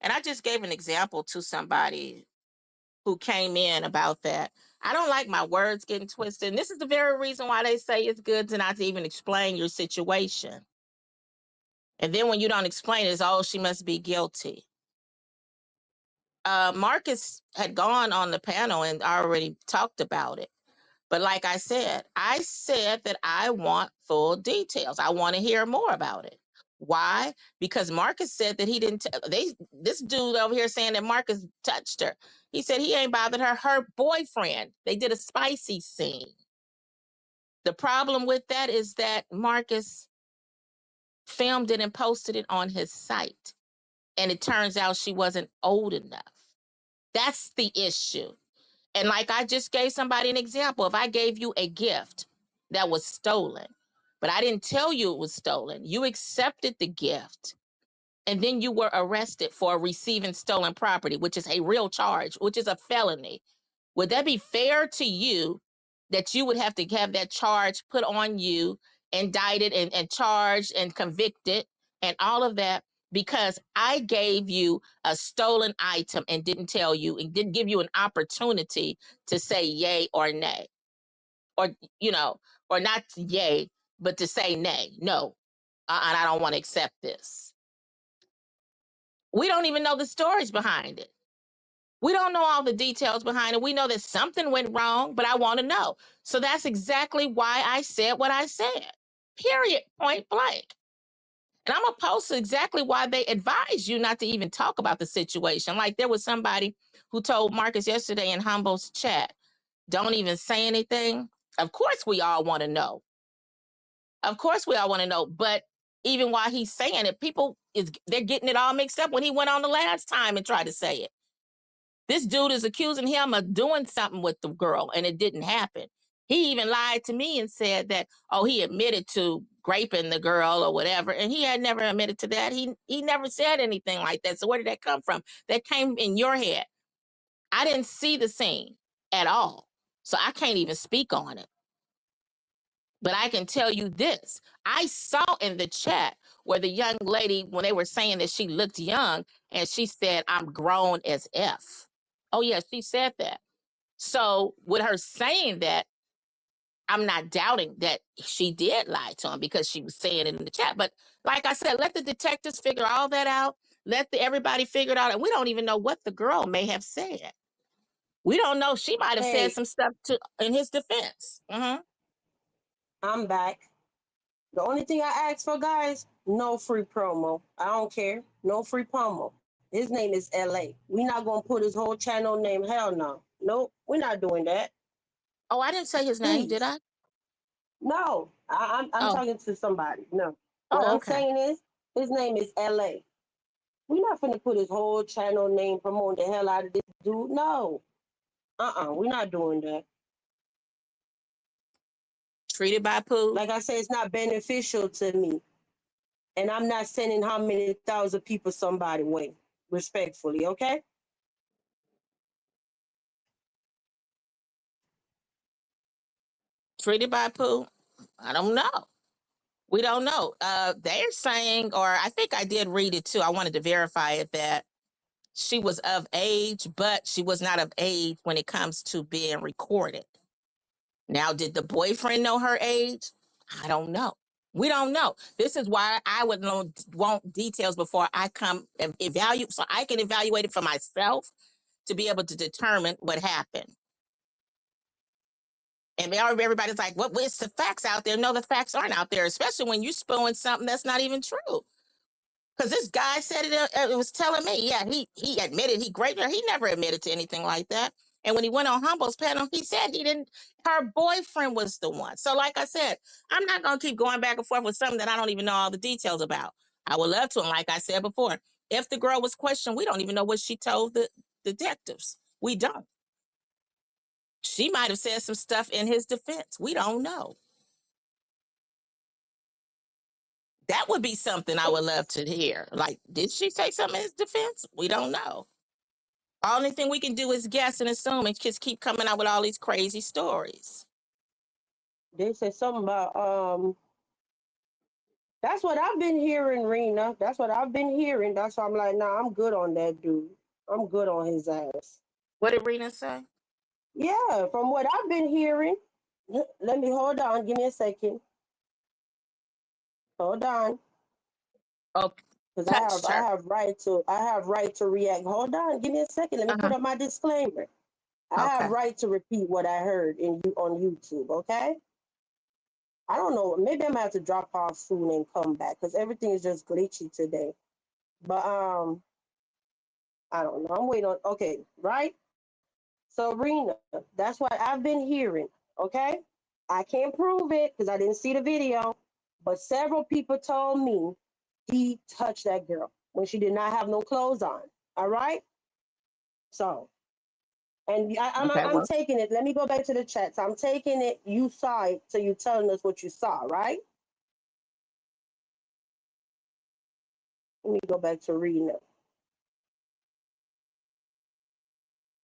And I just gave an example to somebody who came in about that. I don't like my words getting twisted. And this is the very reason why they say it's good to not to even explain your situation. And then when you don't explain it, it's, oh, she must be guilty. Marcus had gone on the panel and already talked about it. But like I said that I want full details. I want to hear more about it. Why? Because Marcus said that he didn't. This dude over here saying that Marcus touched her. He said he ain't bothered her. Her boyfriend. They did a spicy scene. The problem with that is that Marcus filmed it and posted it on his site, and it turns out she wasn't old enough. That's the issue. And like I just gave somebody an example, if I gave you a gift that was stolen, but I didn't tell you it was stolen, you accepted the gift. and then you were arrested for receiving stolen property, which is a real charge, which is a felony, would that be fair to you that you would have to have that charge put on you, indicted and charged and convicted and all of that because I gave you a stolen item and didn't tell you and didn't give you an opportunity to say yay or nay, or, you know, or not yay, but to say nay, no, and I don't want to accept this. We don't even know the stories behind it. We don't know all the details behind it. We know that something went wrong, but I want to know. So that's exactly why I said what I said. Period. Point blank. And I'm going to post exactly why they advise you not to even talk about the situation. Like there was somebody who told Marcus yesterday in Humble's chat, don't even say anything. Of course, we all want to know. Of course, we all want to know. But even while he's saying it, they're getting it all mixed up when he went on the last time and tried to say it. This dude is accusing him of doing something with the girl, and it didn't happen. He even lied to me and said that, oh, he admitted to raping the girl or whatever, and he had never admitted to that. He never said anything like that. So where did that come from? That came in your head. I didn't see the scene at all, so I can't even speak on it. But I can tell you this. I saw in the chat where the young lady, when they were saying that she looked young, and she said, I'm grown as F. Oh, yeah, she said that. So with her saying that, I'm not doubting that she did lie to him because she was saying it in the chat. But like I said, let the detectives figure all that out. Let everybody figure it out. And we don't even know what the girl may have said. We don't know. She might have said Hey, some stuff in his defense. I'm back. The only thing I ask for, guys, no free promo. I don't care. No free promo. His name is LA. We're not going to put his whole channel name. Hell no. Nope. We're not doing that. Oh, I didn't say his name, did Please. I? No. I'm Oh, talking to somebody. No. What oh, I'm okay. saying is, his name is LA. We're not going to put his whole channel name promoting the hell out of this dude. No. We're not doing that. Treated by Pooh. Like I said, it's not beneficial to me. And I'm not sending how many thousand people somebody way, respectfully, okay? Treated by Pooh. I don't know. We don't know. They're saying, or I think I did read it too. I wanted to verify it that she was of age, but she was not of age when it comes to being recorded. Now, did the boyfriend know her age? I don't know. We don't know. This is why I would want details before I come and evaluate, so I can evaluate it for myself to be able to determine what happened. And everybody's like, what's the facts out there? No, the facts aren't out there, especially when you're spewing something that's not even true. Because this guy said it was telling me, yeah, he admitted he raped her. He never admitted to anything like that. And when he went on Humble's panel, he said he didn't, her boyfriend was the one. So like I said, I'm not going to keep going back and forth with something that I don't even know all the details about. I would love to. And like I said before, if the girl was questioned, we don't even know what she told the detectives. We don't. She might have said some stuff in his defense. We don't know. That would be something I would love to hear. Like, did she say something in his defense? We don't know. Only thing we can do is guess and assume and just keep coming out with all these crazy stories. They said something about that's what I've been hearing, Rena. That's what I've been hearing. That's why I'm like, nah, I'm good on that dude. I'm good on his ass. What did Rena say? Yeah, from what I've been hearing. Let me hold on. Give me a second. Hold on. Oh, Because touched her. I have right to react. Hold on, give me a second. Let me put Uh-huh. up my disclaimer. I have Okay. right to repeat what I heard on YouTube, okay? I don't know. Maybe I'm gonna have to drop off soon and come back because everything is just glitchy today. But I don't know. I'm waiting on okay, right? So Rena, that's what I've been hearing. Okay? I can't prove it because I didn't see the video, but several people told me he touched that girl when she did not have no clothes on. All right? So, and Okay. I'm Well, taking it. Let me go back to the chat. So I'm taking it. You saw it, so you're telling us what you saw, right? Let me go back to Rena.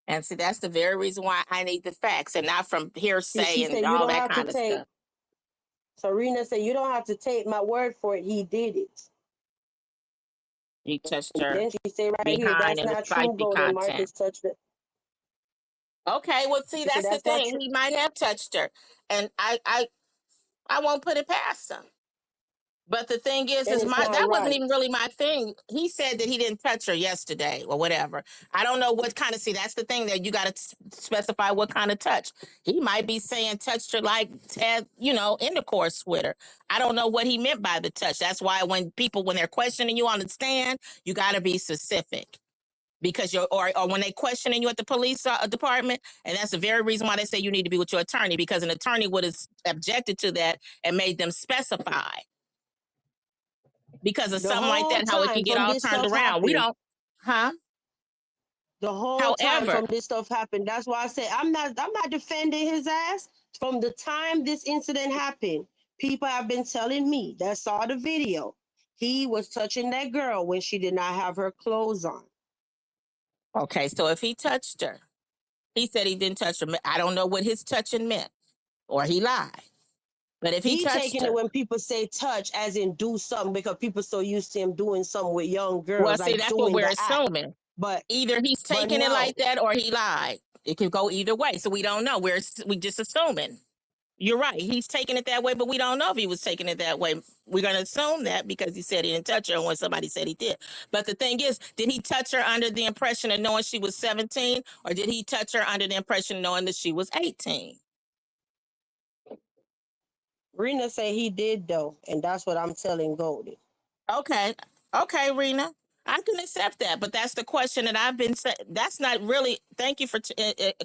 And see, that's the very reason why I need the facts and not from She hearsay and said you all don't that have to kind of take. stuff. So Rena said you don't have to take my word for it. He did it. He touched And her then she said right here, behind that's in the not true, spicy Golden. content. Marcus touched it. Okay, well, see, She said that's the that's not thing. true. He might have touched her, and I won't put it past him. But the thing And is it's my not that wasn't right. even really my thing. He said that he didn't touch her yesterday or whatever. I don't know what kind of see. That's the thing that you got to specify what kind of touch. He might be saying touched her like had intercourse with her. I don't know what he meant by the touch. That's why when they're questioning you on the stand, you got to be specific because or when they questioning you at the police department, and that's the very reason why they say you need to be with your attorney because an attorney would have objected to that and made them specify because of The something like whole that, how it time can get from all this turned stuff around. We happened, don't, huh? the whole time However, from this stuff happened. That's why I said I'm not defending his ass. From the time this incident happened, people have been telling me that saw the video. He was touching that girl when she did not have her clothes on. okay, so if he touched her, he said he didn't touch her. I don't know what his touching meant, or he lied. But if he He touched taking it her, when people say touch as in do something because people so used to him doing something with young well, girls, see, like that's what doing we're the act. assuming. But Either he's but taking it no. like that, or he lied. It could go either way, so we don't know. We just assuming. You're right. He's taking it that way, but we don't know if he was taking it that way. We're going to assume that because he said he didn't touch her when somebody said he did. But the thing is, did he touch her under the impression of knowing she was 17, or did he touch her under the impression of knowing that she was 18? Rena say he did though, and that's what I'm telling Goldie. Okay. Okay, Rena. I can accept that, but that's the question that I've been saying. That's not really. Thank you for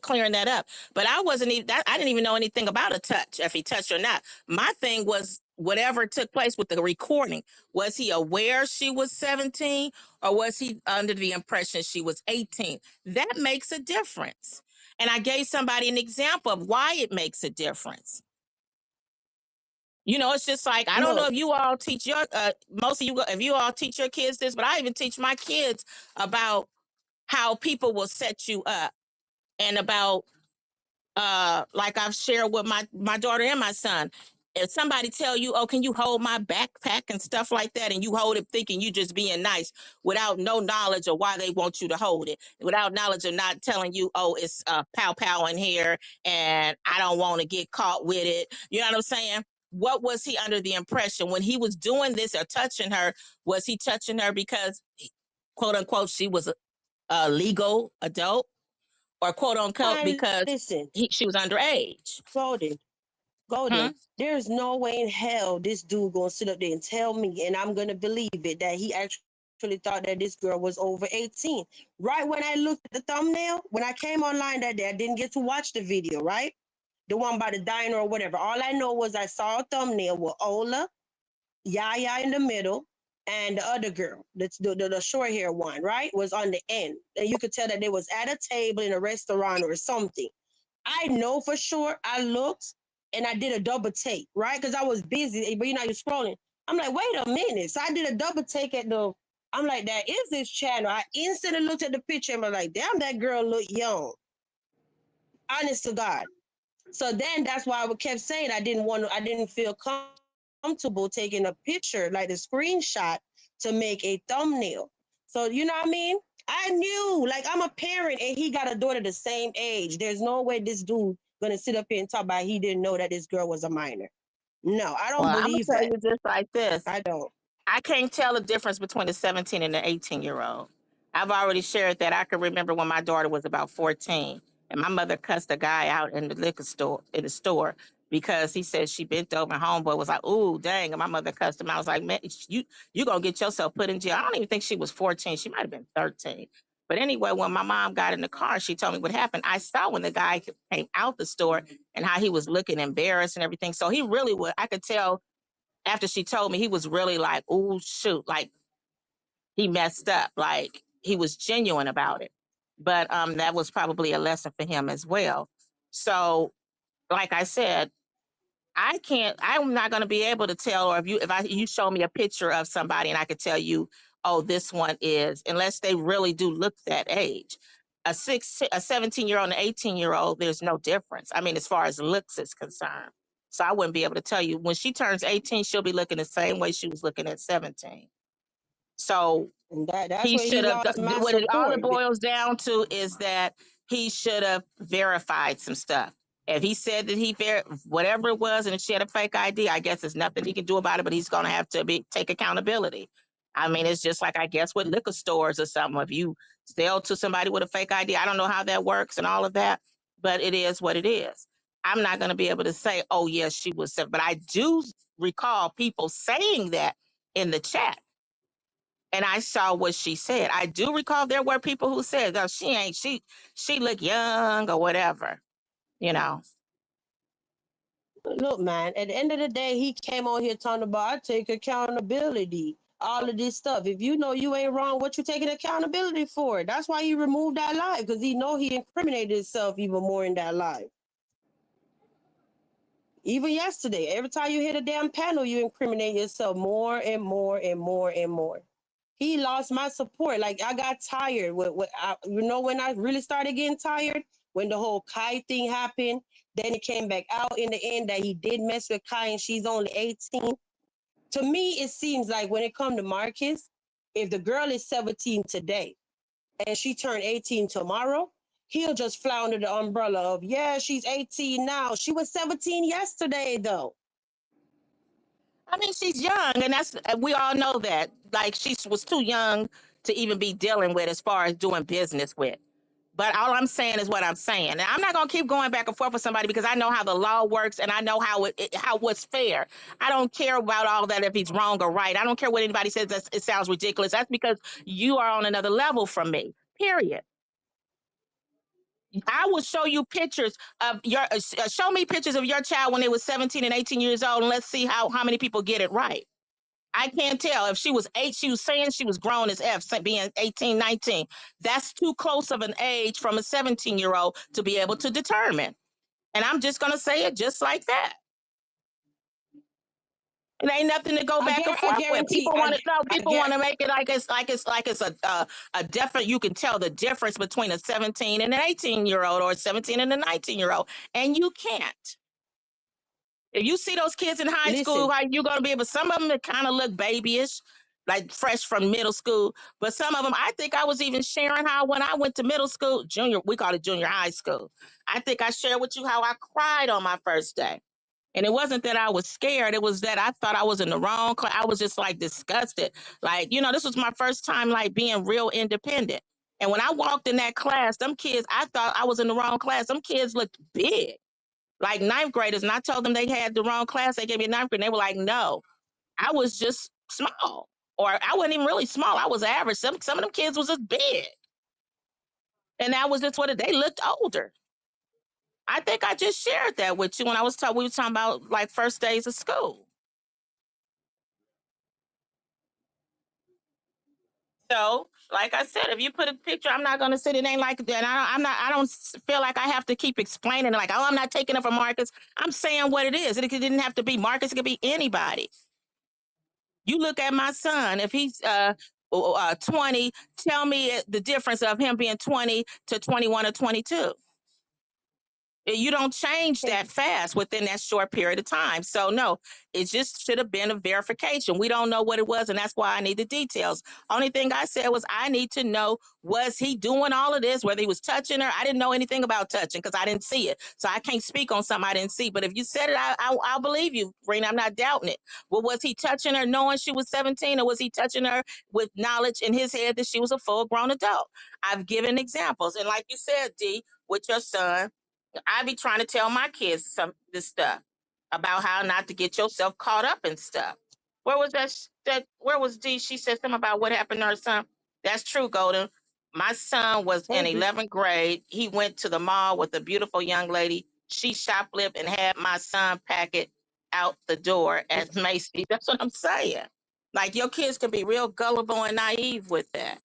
clearing that up. But I wasn't even. I didn't even know anything about a touch, if he touched or not. My thing was whatever took place with the recording. Was he aware she was 17, or was he under the impression she was 18? That makes a difference. And I gave somebody an example of why it makes a difference. It's just like I don't know Look, if you all teach your most of you if you all teach your kids this, but I even teach my kids about how people will set you up and about like I've shared with my daughter and my son. If somebody tell you, "Oh, can you hold my backpack?" and stuff like that, and you hold it thinking you just being nice without no knowledge of why they want you to hold it, without knowledge of not telling you, "Oh, it's pow pow in here, and I don't want to get caught with it." You know what I'm saying? What was he under the impression when he was doing this or touching her? Was he touching her because, quote unquote, she was a legal adult, or quote unquote man, because listen, she was underage? Golden, Hmm? Golden. There's no way in hell this dude gonna sit up there and tell me, and I'm gonna believe it, that he actually thought that this girl was over 18. Right when I looked at the thumbnail, when I came online that day, I didn't get to watch the video, right? The one by the diner or whatever. All I know was I saw a thumbnail with Ola, Yaya in the middle, and the other girl, the short hair one, right, was on the end. And you could tell that they was at a table in a restaurant or something. I know for sure. I looked and I did a double take, right? Because I was busy, but you're scrolling. I'm like, wait a minute. So I did a double take at the. I'm like, that is this channel. I instantly looked at the picture and was like, damn, that girl look young. Honest to God. So then that's why I kept saying I didn't feel comfortable taking a picture, like the screenshot, to make a thumbnail. So you know what I mean? I knew, like I'm a parent and he got a daughter the same age. There's no way this dude gonna sit up here and talk about he didn't know that this girl was a minor. No, I Well, don't I'm gonna believe tell that. you just like this. I don't. I can't tell the difference between a 17 and an 18-year-old. I've already shared that. I can remember when my daughter was about 14, and my mother cussed a guy out in the liquor store because he said she bent over and homeboy was like, "Ooh, dang!" And my mother cussed him. I was like, "Man, you gonna get yourself put in jail." I don't even think she was 14. She might have been 13. But anyway, when my mom got in the car, she told me what happened. I saw when the guy came out the store and how he was looking embarrassed and everything. So he really would. I could tell after she told me, he was really like, "Oh shoot," like he messed up, like he was genuine about it. But that was probably a lesson for him as well. So, like I said, I can't. I'm not going to be able to tell, or if you show me a picture of somebody and I could tell you oh, this one is, unless they really do look that age. A 17-year-old and an 18-year-old, there's no difference. I mean, as far as looks is concerned. So I wouldn't be able to tell you. When she turns 18, she'll be looking the same way she was looking at 17. So And that's he where he should have, lost my what it all it support. boils down to is that he should have verified some stuff. If he said that whatever it was, and if she had a fake ID, I guess there's nothing he can do about it, but he's going to have to take accountability. I mean, it's just like, I guess, with liquor stores or something. If you sell to somebody with a fake ID, I don't know how that works and all of that, but it is what it is. I'm not going to be able to say, oh, yes, she was, but I do recall people saying that in the chat. And I saw what she said. I do recall there were people who said, "Oh, she look young or whatever," you know. Look, man, at the end of the day, he came on here talking about I take accountability, all of this stuff. If you know you ain't wrong, what you taking accountability for? That's why he removed that live, because he know he incriminated himself even more in that live. Even yesterday, every time you hit a damn panel, you incriminate yourself more and more and more and more. He lost my support. Like, I got tired. When I really started getting tired, when the whole Kai thing happened, then it came back out in the end that he did mess with Kai and she's only 18. To me, it seems like when it comes to Marcus, if the girl is 17 today and she turned 18 tomorrow, he'll just fly under the umbrella of, yeah, she's 18 now. She was 17 yesterday, though. I mean, she's young, and we all know that. Like, she was too young to even be dealing with as far as doing business with. But all I'm saying is what I'm saying. And I'm not gonna keep going back and forth with somebody because I know how the law works and I know how what's fair. I don't care about all that if he's wrong or right. I don't care what anybody says. It sounds ridiculous. That's because you are on another level from me. Period. I will show you pictures of show me pictures of your child when they was 17 and 18 years old, and let's see how many people get it right. I can't tell. If she was 8, she was saying she was grown as F, being 18, 19. That's too close of an age from a 17-year-old to be able to determine. And I'm just going to say it just like that. It ain't nothing to go back and I forth with. guarantee. People want to know. People want to make it like it's a different. You can tell the difference between a 17 and an 18-year-old, or a 17 and a 19-year-old, and you can't. If you see those kids in high school, Listen, how you gonna be able? Some of them kind of look babyish, like fresh from middle school. But some of them, I think I was even sharing how when I went to middle school, we call it junior high school. I think I shared with you how I cried on my first day. And it wasn't that I was scared. It was that I thought I was in the wrong class. I was just like disgusted. Like, this was my first time like being real independent. And when I walked in that class, them kids, I thought I was in the wrong class. Them kids looked big, like ninth graders. And I told them they had the wrong class. They gave me a ninth grade. And they were like, no, I was just small. Or I wasn't even really small. I was average. Some of them kids was just big. And that was just they looked older. I think I just shared that with you when we were talking about like first days of school. So, like I said, if you put a picture, I'm not going to sit. It ain't like that. I don't feel like I have to keep explaining it. Like, oh, I'm not taking it from Marcus. I'm saying what it is. It didn't have to be Marcus. It could be anybody. You look at my son. If he's 20, tell me the difference of him being 20 to 21 or 22. You don't change that fast within that short period of time. So no, it just should have been a verification. We don't know what it was, and that's why I need the details. Only thing I said was I need to know, was he doing all of this, whether he was touching her? I didn't know anything about touching because I didn't see it. So I can't speak on something I didn't see. But if you said it, I'll believe you, Rena. I'm not doubting it. Well, was he touching her knowing she was 17, or was he touching her with knowledge in his head that she was a full-grown adult? I've given examples. And like you said, D, with your son, I be trying to tell my kids this stuff about how not to get yourself caught up in stuff. Where was that where was D? She said something about what happened to her son. That's true, Golden. My son was in 11th grade. He went to the mall with a beautiful young lady. She shoplifted and had my son pack it out the door at Macy's. That's what I'm saying. Like, your kids can be real gullible and naive with that.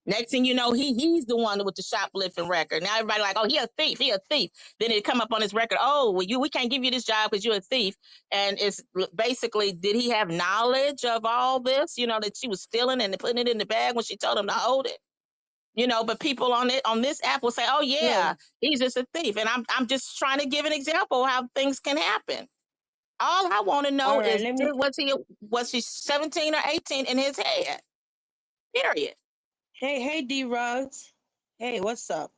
Next thing you know, he's the one with the shoplifting record. Now everybody like, oh, he a thief, he a thief. Then it come up on his record, oh, well, we can't give you this job because you're a thief. And it's basically, did he have knowledge of all this? You know, that she was stealing and putting it in the bag when she told him to hold it. You know, but people on this app will say, oh yeah, No. he's just a thief. And I'm just trying to give an example of how things can happen. All I want to All know right, is let me. was he 17 or 18 in his head? Period. Hey, D Rugs. Hey, what's up?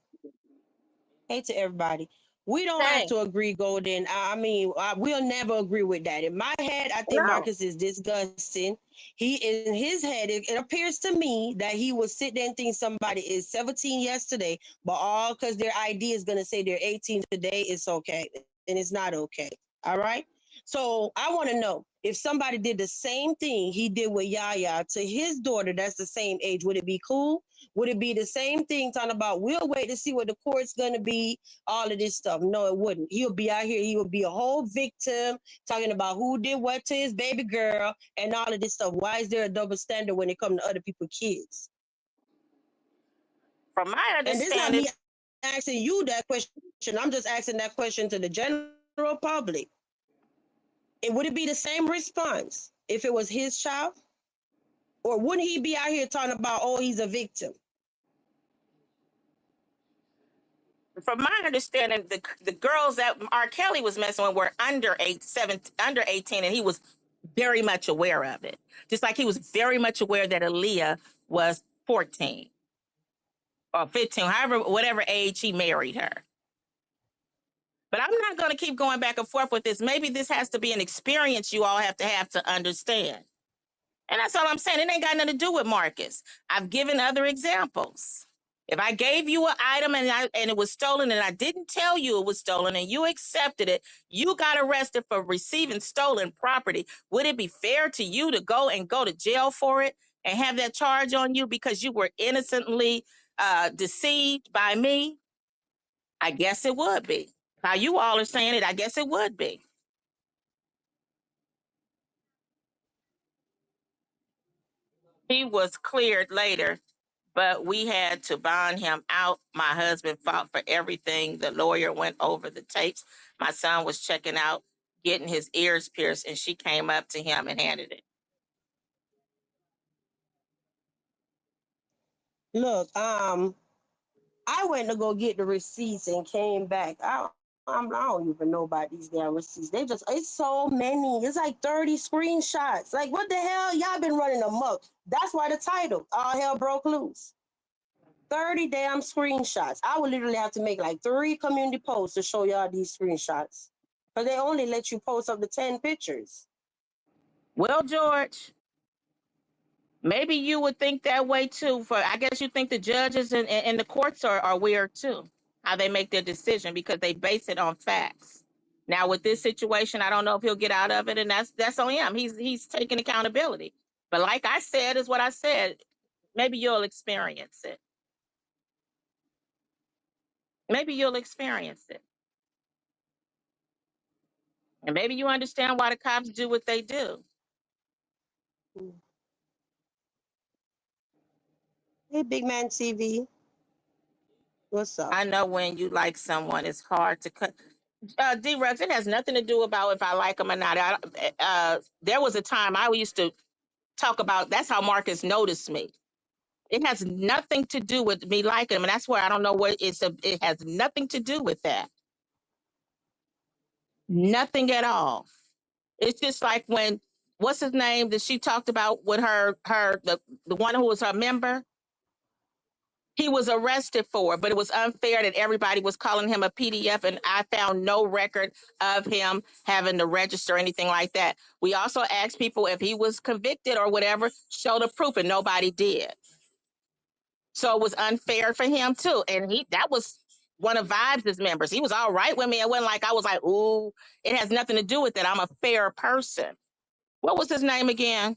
Hey to everybody. We don't have Hey, to agree, Golden. I mean, we'll never agree with that. In my head, I think no. Marcus is disgusting. He, in his head, it appears to me that he would sit there and think somebody is 17 yesterday, but all because their ID is going to say they're 18 today, it's okay. And it's not okay. All right. So I want to know if somebody did the same thing he did with Yaya to his daughter that's the same age, would it be cool? Would it be the same thing talking about we'll wait to see what the court's gonna be, all of this stuff? No, it wouldn't. He'll be out here, he would be a whole victim, talking about who did what to his baby girl and all of this stuff. Why is there a double standard when it comes to other people's kids? From my And this is not understanding, me asking you that question. I'm just asking that question to the general public. And would it be the same response if it was his child? Or wouldn't he be out here talking about, oh, he's a victim? from my understanding, the girls that R. Kelly was messing with were under 18, and he was very much aware of it. Just like he was very much aware that Aaliyah was 14 or 15, however, whatever age he married her. But I'm not going to keep going back and forth with this. Maybe this has to be an experience you all have to understand. And that's all I'm saying. It ain't got nothing to do with Marcus. I've given other examples. If I gave you an item and it was stolen and I didn't tell you it was stolen and you accepted it, you got arrested for receiving stolen property. Would it be fair to you to go to jail for it and have that charge on you because you were innocently deceived by me? I guess it would be. How you all are saying it, I guess it would be. He was cleared later, but we had to bond him out. My husband fought for everything. The lawyer went over the tapes. My son was checking out, getting his ears pierced, and she came up to him and handed it. Look, I went to go get the receipts and came back. I don't even know about these damn receipts. It's so many. It's like 30 screenshots. Like, what the hell? Y'all been running amok. That's why the title, All Hell Broke Loose. 30 damn screenshots. I would literally have to make like 3 community posts to show y'all these screenshots. Because they only let you post up to 10 pictures. Well, George, maybe you would think that way too. I guess you think the judges and the courts are weird too, how they make their decision because they base it on facts. Now with this situation, I don't know if he'll get out of it, and that's on him. He's taking accountability. But like I said, is what I said. Maybe you'll experience it. Maybe you'll experience it. And maybe you understand why the cops do what they do. Hey, Big Man TV. What's up? I know when you like someone, it's hard to cut. D-Rex, it has nothing to do about if I like them or not. There was a time I used to talk about, that's how Marcus noticed me. It has nothing to do with me liking him. And that's where I don't know what it has nothing to do with that. Nothing at all. It's just like when, what's his name that she talked about with the one who was her member? He was arrested for it, but it was unfair that everybody was calling him a PDF, and I found no record of him having to register or anything like that. We also asked people if he was convicted or whatever, show the proof, and nobody did. So it was unfair for him too. And that was one of Vibes' members. He was all right with me. It wasn't like I was like, ooh, it has nothing to do with it. I'm a fair person. What was his name again?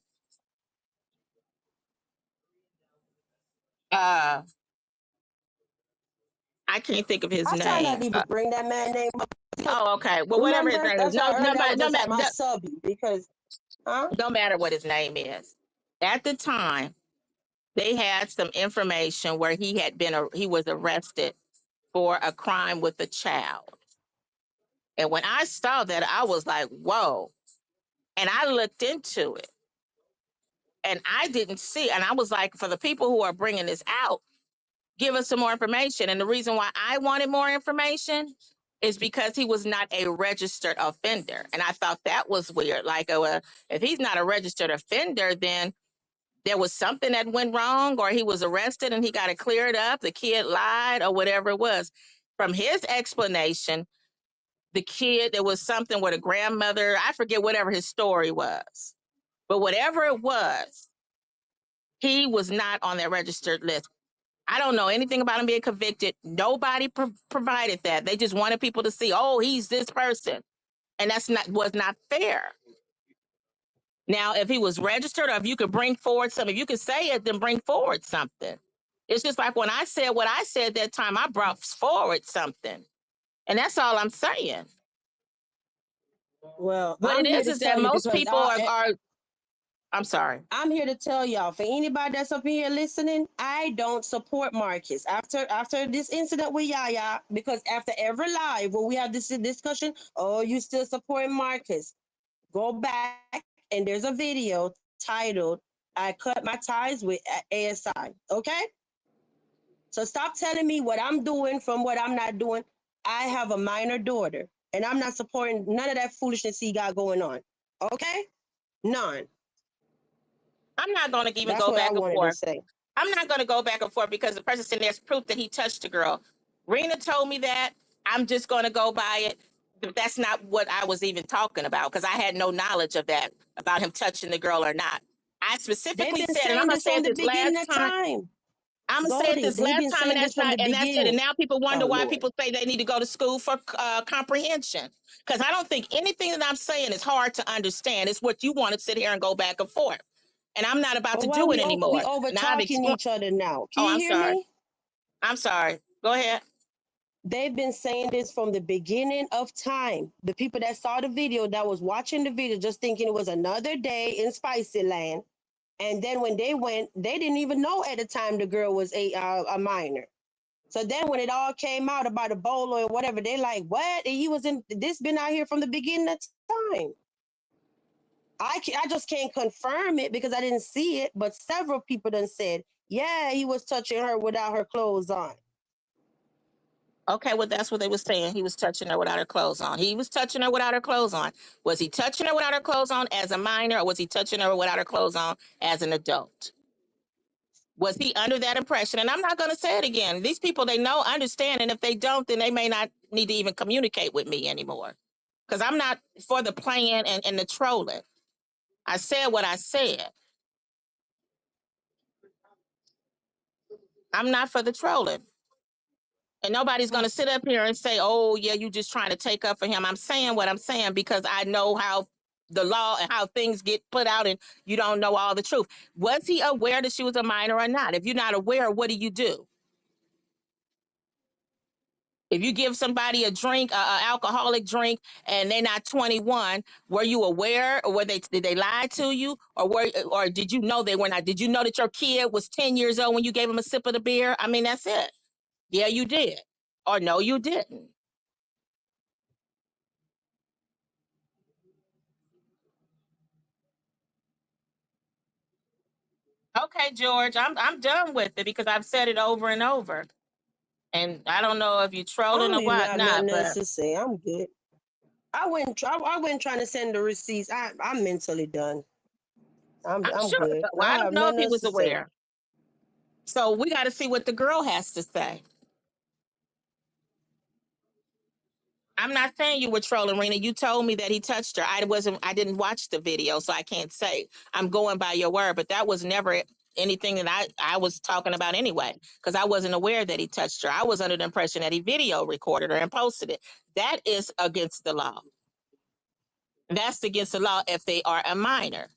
Uh, I can't think of his I try not name. to even bring that man name up. Oh, okay. Well, whatever his Remember? name is. That's No, why no, earlier I was no, just at my subby because, huh? no matter what his name is. At the time, They had some information where he was arrested for a crime with a child. And when I saw that, I was like, whoa. And I looked into it and I didn't see. And I was like, for the people who are bringing this out, give us some more information. And the reason why I wanted more information is because he was not a registered offender. And I thought that was weird. Like, if he's not a registered offender, then there was something that went wrong, or he was arrested and he got it cleared up. The kid lied or whatever it was. From his explanation, the kid, there was something with a grandmother. I forget whatever his story was. But whatever it was, he was not on that registered list. I don't know anything about him being convicted. Nobody provided that. They just wanted people to see, oh, he's this person. And was not fair. Now, if he was registered, or if you could bring forward something, if you could say it, then bring forward something. It's just like when I said what I said that time, I brought forward something. And that's all I'm saying. Well, What I'm it here is to that tell you most because people are I'm sorry. I'm here to tell y'all, for anybody that's up in here listening, I don't support Marcus. After this incident with Yaya, because after every live when we have this discussion, oh, you still support Marcus. Go back and there's a video titled I cut my ties with ASI. Okay? So stop telling me what I'm doing from what I'm not doing. I have a minor daughter and I'm not supporting none of that foolishness he got going on. Okay? None. I'm not going to even That's go what I back and wanted to forth. say. I'm not going to go back and forth because the person said there's proof that he touched the girl. Rena told me that. I'm just going to go by it. But that's not what I was even talking about because I had no knowledge of that, about him touching the girl or not. I They've specifically been said, and I'm saying going to this say from it the this beginning last of time. time. I'm gonna say it Goldie, this they've last been time, saying this from the and that's it. And beginning. now people Oh wonder why Lord. people say they need to go to school for comprehension. Because I don't think anything that I'm saying is hard to understand. It's what you want to sit here and go back and forth, and I'm not about But to why do it we anymore. over Now I've talking explained. each other now? Can Oh, you I'm hear sorry. me? I'm sorry. Go ahead. They've been saying this from the beginning of time. The people that saw the video, that was watching the video, just thinking it was another day in Spicy Land. And then when they went, they didn't even know at the time the girl was a minor. So then when it all came out about a bolo or whatever, they like, what? And he was in this been out here from the beginning of time. I just can't confirm it because I didn't see it, but several people done said, yeah, he was touching her without her clothes on. Okay, well, that's what they were saying. He was touching her without her clothes on. He was touching her without her clothes on. Was he touching her without her clothes on as a minor, or was he touching her without her clothes on as an adult? Was he under that impression? And I'm not going to say it again. These people, they know, understand, and if they don't, then they may not need to even communicate with me anymore. Because I'm not for the playing and the trolling. I said what I said. I'm not for the trolling. And nobody's going to sit up here and say, oh, yeah, you just trying to take up for him. I'm saying what I'm saying because I know how the law and how things get put out and you don't know all the truth. Was he aware that she was a minor or not? If you're not aware, what do you do? If you give somebody a drink, a alcoholic drink, and they're not 21, were you aware, or did they lie to you, or did you know they were not? Did you know that your kid was 10 years old when you gave him a sip of the beer? I mean, that's it. Yeah, you did, or no, you didn't. Okay, George, I'm done with it because I've said it over and over, and I don't know if you're I trolling don't or even have whatnot, nothing else but to say. I'm good. I went trying to send the receipts. I'm mentally done. I'm I'm sure. good. Well, I I don't don't have know if nothing he else was to say. aware. So we got to see what the girl has to say. I'm not saying you were trolling, Rena. You told me that he touched her. I didn't watch the video, so I can't say. I'm going by your word, but that was never anything that I was talking about anyway, because I wasn't aware that he touched her. I was under the impression that he video recorded her and posted it. That is against the law. That's against the law if they are a minor.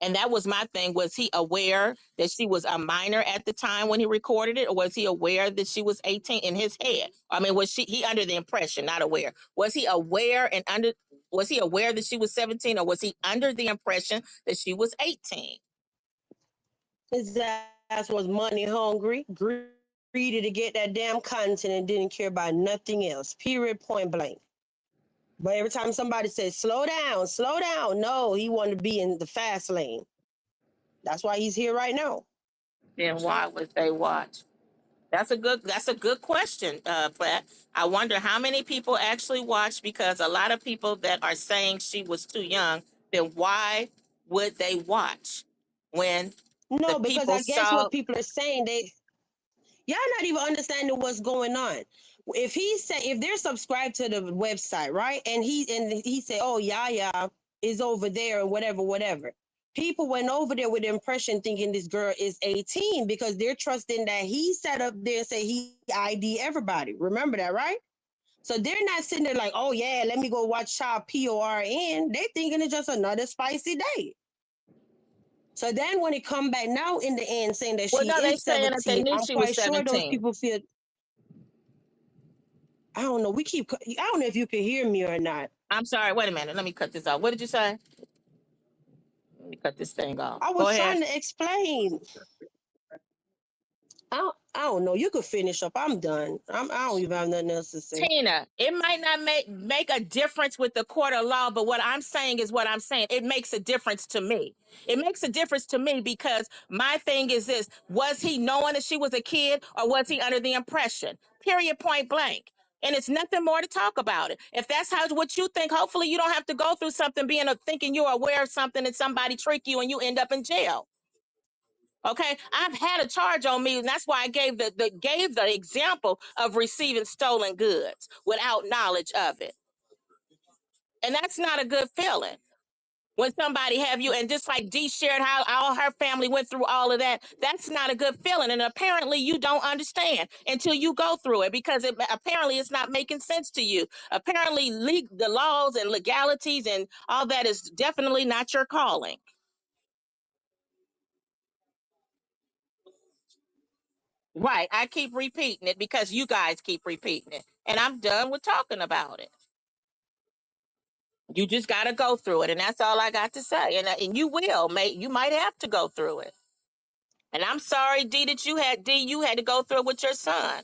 And that was my thing. Was he aware that she was a minor at the time when he recorded it? Or was he aware that she was 18 in his head? I mean, he under the impression, not aware? Was he aware that she was 17, or was he under the impression that she was 18? Exactly. ass was money hungry, greedy to get that damn content and didn't care about nothing else. Period, point blank. But every time somebody says slow down, no, he wanted to be in the fast lane. That's why he's here right now. Then why would they watch? That's a good question. But I wonder how many people actually watch, because a lot of people that are saying she was too young, then why would they watch when the No, because people I guess saw? what people are saying, y'all not even understanding what's going on. If they're subscribed to the website, right? And he said, oh yeah is over there and whatever. People went over there with the impression thinking this girl is 18 because they're trusting that he sat up there and said he ID everybody. Remember that, right? So they're not sitting there like, oh yeah, let me go watch Child PORN. They thinking it's just another spicy day. So then when it come back now in the end saying that Well, she no, they is saying that they 17, knew I'm she was quite sure those 17. people feel, I don't know. I don't know if you can hear me or not. I'm sorry. Wait a minute. Let me cut this off. What did you say? Let me cut this thing off. I Go was ahead. trying to explain. I don't know. You could finish up. I'm done. I don't even have nothing else to say. Tina, it might not make a difference with the court of law, but what I'm saying is what I'm saying. It makes a difference to me. It makes a difference to me because my thing is this: was he knowing that she was a kid, or was he under the impression? Period. Point blank. And it's nothing more to talk about it. If that's how what you think, hopefully you don't have to go through something thinking you're aware of something and somebody trick you and you end up in jail. Okay, I've had a charge on me, and that's why I gave the example of receiving stolen goods without knowledge of it, and that's not a good feeling when somebody have you. And just like Dee shared how all her family went through all of that, that's not a good feeling. And apparently, you don't understand until you go through it, because apparently it's not making sense to you. Apparently, the laws and legalities and all that is definitely not your calling. Right. I keep repeating it because you guys keep repeating it. And I'm done with talking about it. You just got to go through it. And that's all I got to say. And you will, mate. You might have to go through it. And I'm sorry, D, you had to go through it with your son.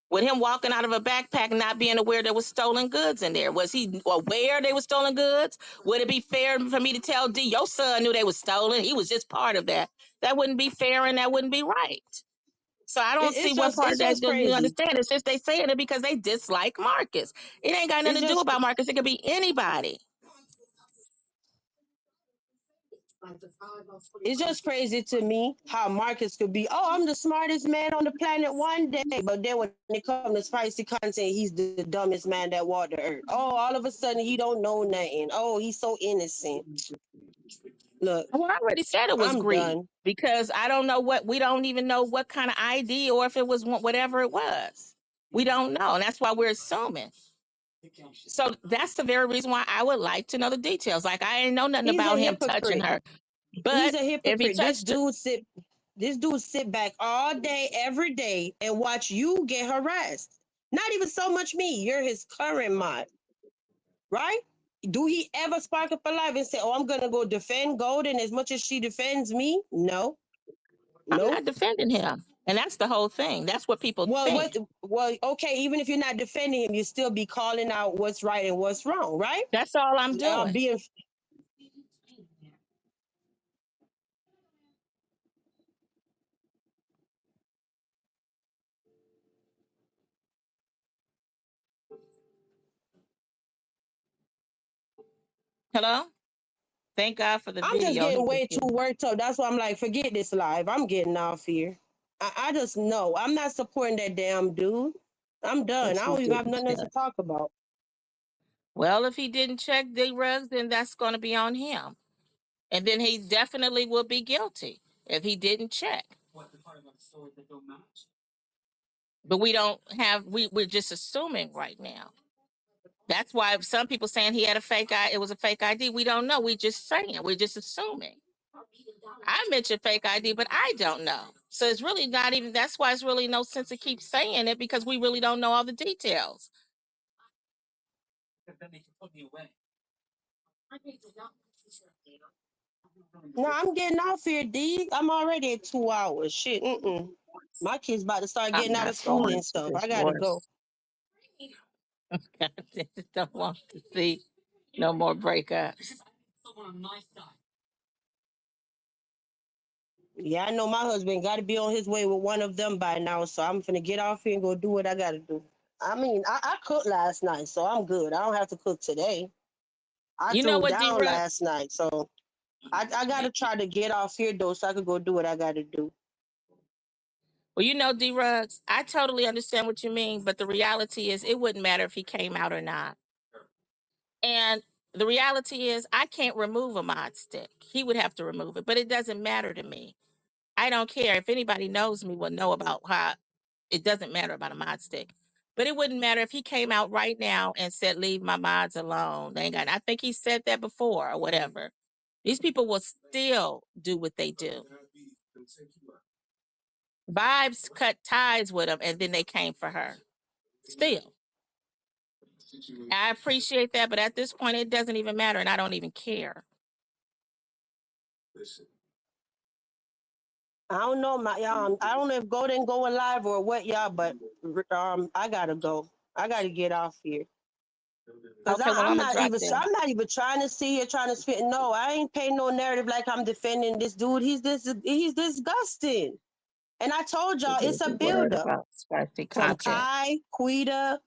With him walking out of a backpack and not being aware there was stolen goods in there. Was he aware they were stolen goods? Would it be fair for me to tell D, your son knew they were stolen? He was just part of that. That wouldn't be fair and that wouldn't be right. So I don't see what part It's of that just do you crazy. understand. It's just they saying it because they dislike Marcus. It ain't got It's nothing to do just about Marcus. It could be anybody. it's just crazy to me how Marcus could be. Oh, I'm the smartest man on the planet one day, but then when it comes to spicy content, he's the dumbest man that walked the earth. Oh, all of a sudden he don't know nothing. Oh, he's so innocent. Look, Well, I already said it was I'm greed done. because I don't know we don't even know what kind of ID or if it was whatever it was. We don't know. And that's why we're assuming. So that's the very reason why I would like to know the details. Like I ain't know nothing He's a about him touching hypocrite. her. He's But a if he hypocrite. touched her, This dude sit back all day, every day, and watch you get harassed. Not even so much me. You're his current mod, right? Do he ever spark up a live and say, "Oh, I'm gonna go defend Golden as much as she defends me"? No, I'm nope. not defending him. And that's the whole thing. That's what people Well, think. okay. Even if you're not defending him, you still be calling out what's right and what's wrong, right? That's all I'm doing. Being Hello? Thank God for the I'm just video. He getting just way too did. worked up. That's why I'm like, forget this live. I'm getting off here. I just know I'm not supporting that damn dude. I'm done. Yes, I he don't even have didn't nothing else to check. talk about. Well, if he didn't check the rugs, then that's going to be on him. And then he definitely will be guilty if he didn't check. But we don't have, we're just assuming right now. That's why some people saying he had a fake ID, it was a fake ID. We don't know. We just saying, we're just assuming. I mentioned fake ID, but I don't know. So it's really not even, that's why it's really no sense to keep saying it because we really don't know all the details. No, I'm getting off here, D. I'm already at 2 hours. Shit, My kids about to start I'm getting out of not school going and to stuff. I this gotta go. worse. I just don't want to see no more breakups. Yeah, I know my husband got to be on his way with one of them by now, so I'm finna get off here and go do what I gotta do. I mean, I cooked last night, so I'm good. I don't have to cook today. I You know threw what, down D-Ruck? last night, so I gotta try to get off here though, so I could go do what I gotta do. Well, you know, D-Rugs, I totally understand what you mean, but the reality is it wouldn't matter if he came out or not. And the reality is I can't remove a mod stick. He would have to remove it, but it doesn't matter to me. I don't care. If anybody knows me will know about how it doesn't matter about a mod stick. But it wouldn't matter if he came out right now and said, leave my mods alone. They ain't got, I think he said that before or whatever. These people will still do what they do. Vibes cut ties with him and then they came for her. Still. I appreciate that, but at this point it doesn't even matter and I don't even care. I don't know I don't know if go didn't go alive or what, y'all, but I gotta go. I gotta get off here. Cause Okay, well I'm gonna drop I'm down. not even trying to see or trying to spit. No, I ain't paying no narrative like I'm defending this dude. He's disgusting. And I told y'all it's Here's a the word buildup about spicy from content. Kai, Quita,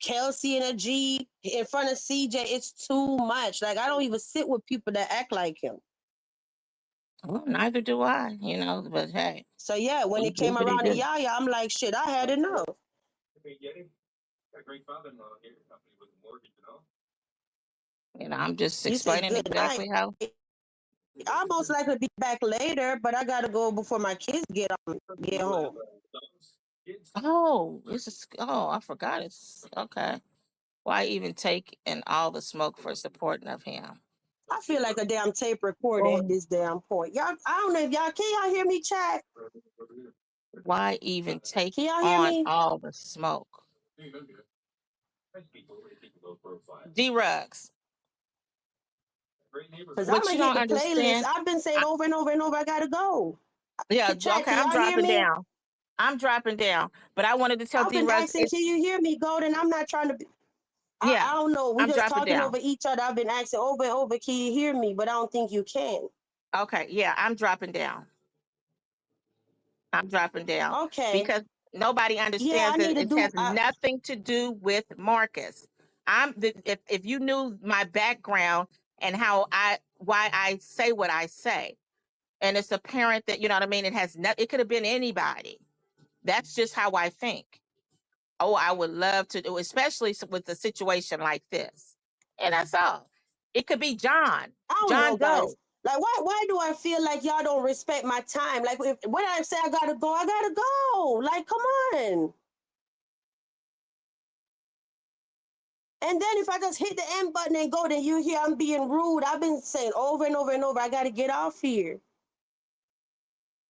Kelsey, and a G in front of CJ. It's too much. Like I don't even sit with people that act like him. Well, neither do I, but hey, So yeah, when he it do came what he around to do. Yaya, I'm like, shit, I had enough. I'm just He said, explaining good night. exactly how. I most likely be back later, but I gotta go before my kids get home. Oh, I forgot it's okay. Why even take in all the smoke for supporting of him? I feel like a damn tape recorder at Oh. this damn point. Y'all, I don't know if y'all hear me, chat? Why even take Can y'all hear on me? all the smoke? D-Rugs. Cause I'm What gonna you hit don't the playlist. understand? I've been saying I, over and over and over, I gotta go. yeah, Chat, okay, can I'm y'all hear dropping me? down. I'm dropping down. But I wanted to tell I've been D-Rugs asking, it's can you hear me, Golden? I'm not trying to be. I yeah, don't know. We I'm just dropping talking down. over each other. I've been asking over and over, can you hear me? But I don't think you can. Okay, yeah, I'm dropping down. I'm dropping down Okay. because nobody Yeah, understands I that need to it do. has nothing to do with Marcus. If you knew my background and why I say what I say, and it's apparent that you know what I mean. It has not. It could have been anybody. That's just how I think. Oh, I would love to do, especially with a situation like this. And that's all. It could be John. I don't John know, guys. Doe. Like, why do I feel like y'all don't respect my time? Like, when I say I gotta go, I gotta go. Like, come on. And then if I just hit the end button and go, then you hear I'm being rude. I've been saying over and over and over, I gotta get off here.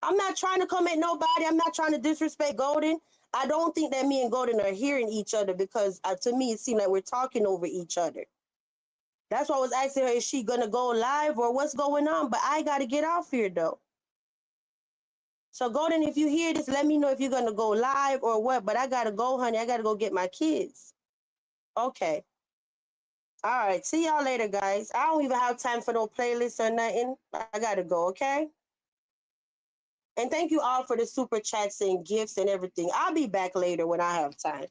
I'm not trying to come at nobody. I'm not trying to disrespect Golden. I don't think that me and Golden are hearing each other because to me it seemed like we're talking over each other. That's why I was asking her, is she gonna go live or what's going on? But I gotta get off here though. So Golden, if you hear this, let me know if you're gonna go live or what. But I gotta go, honey. I gotta go get my kids. Okay. All right. See y'all later, guys. I don't even have time for no playlists or nothing. I gotta go, okay? And thank you all for the super chats and gifts and everything. I'll be back later when I have time.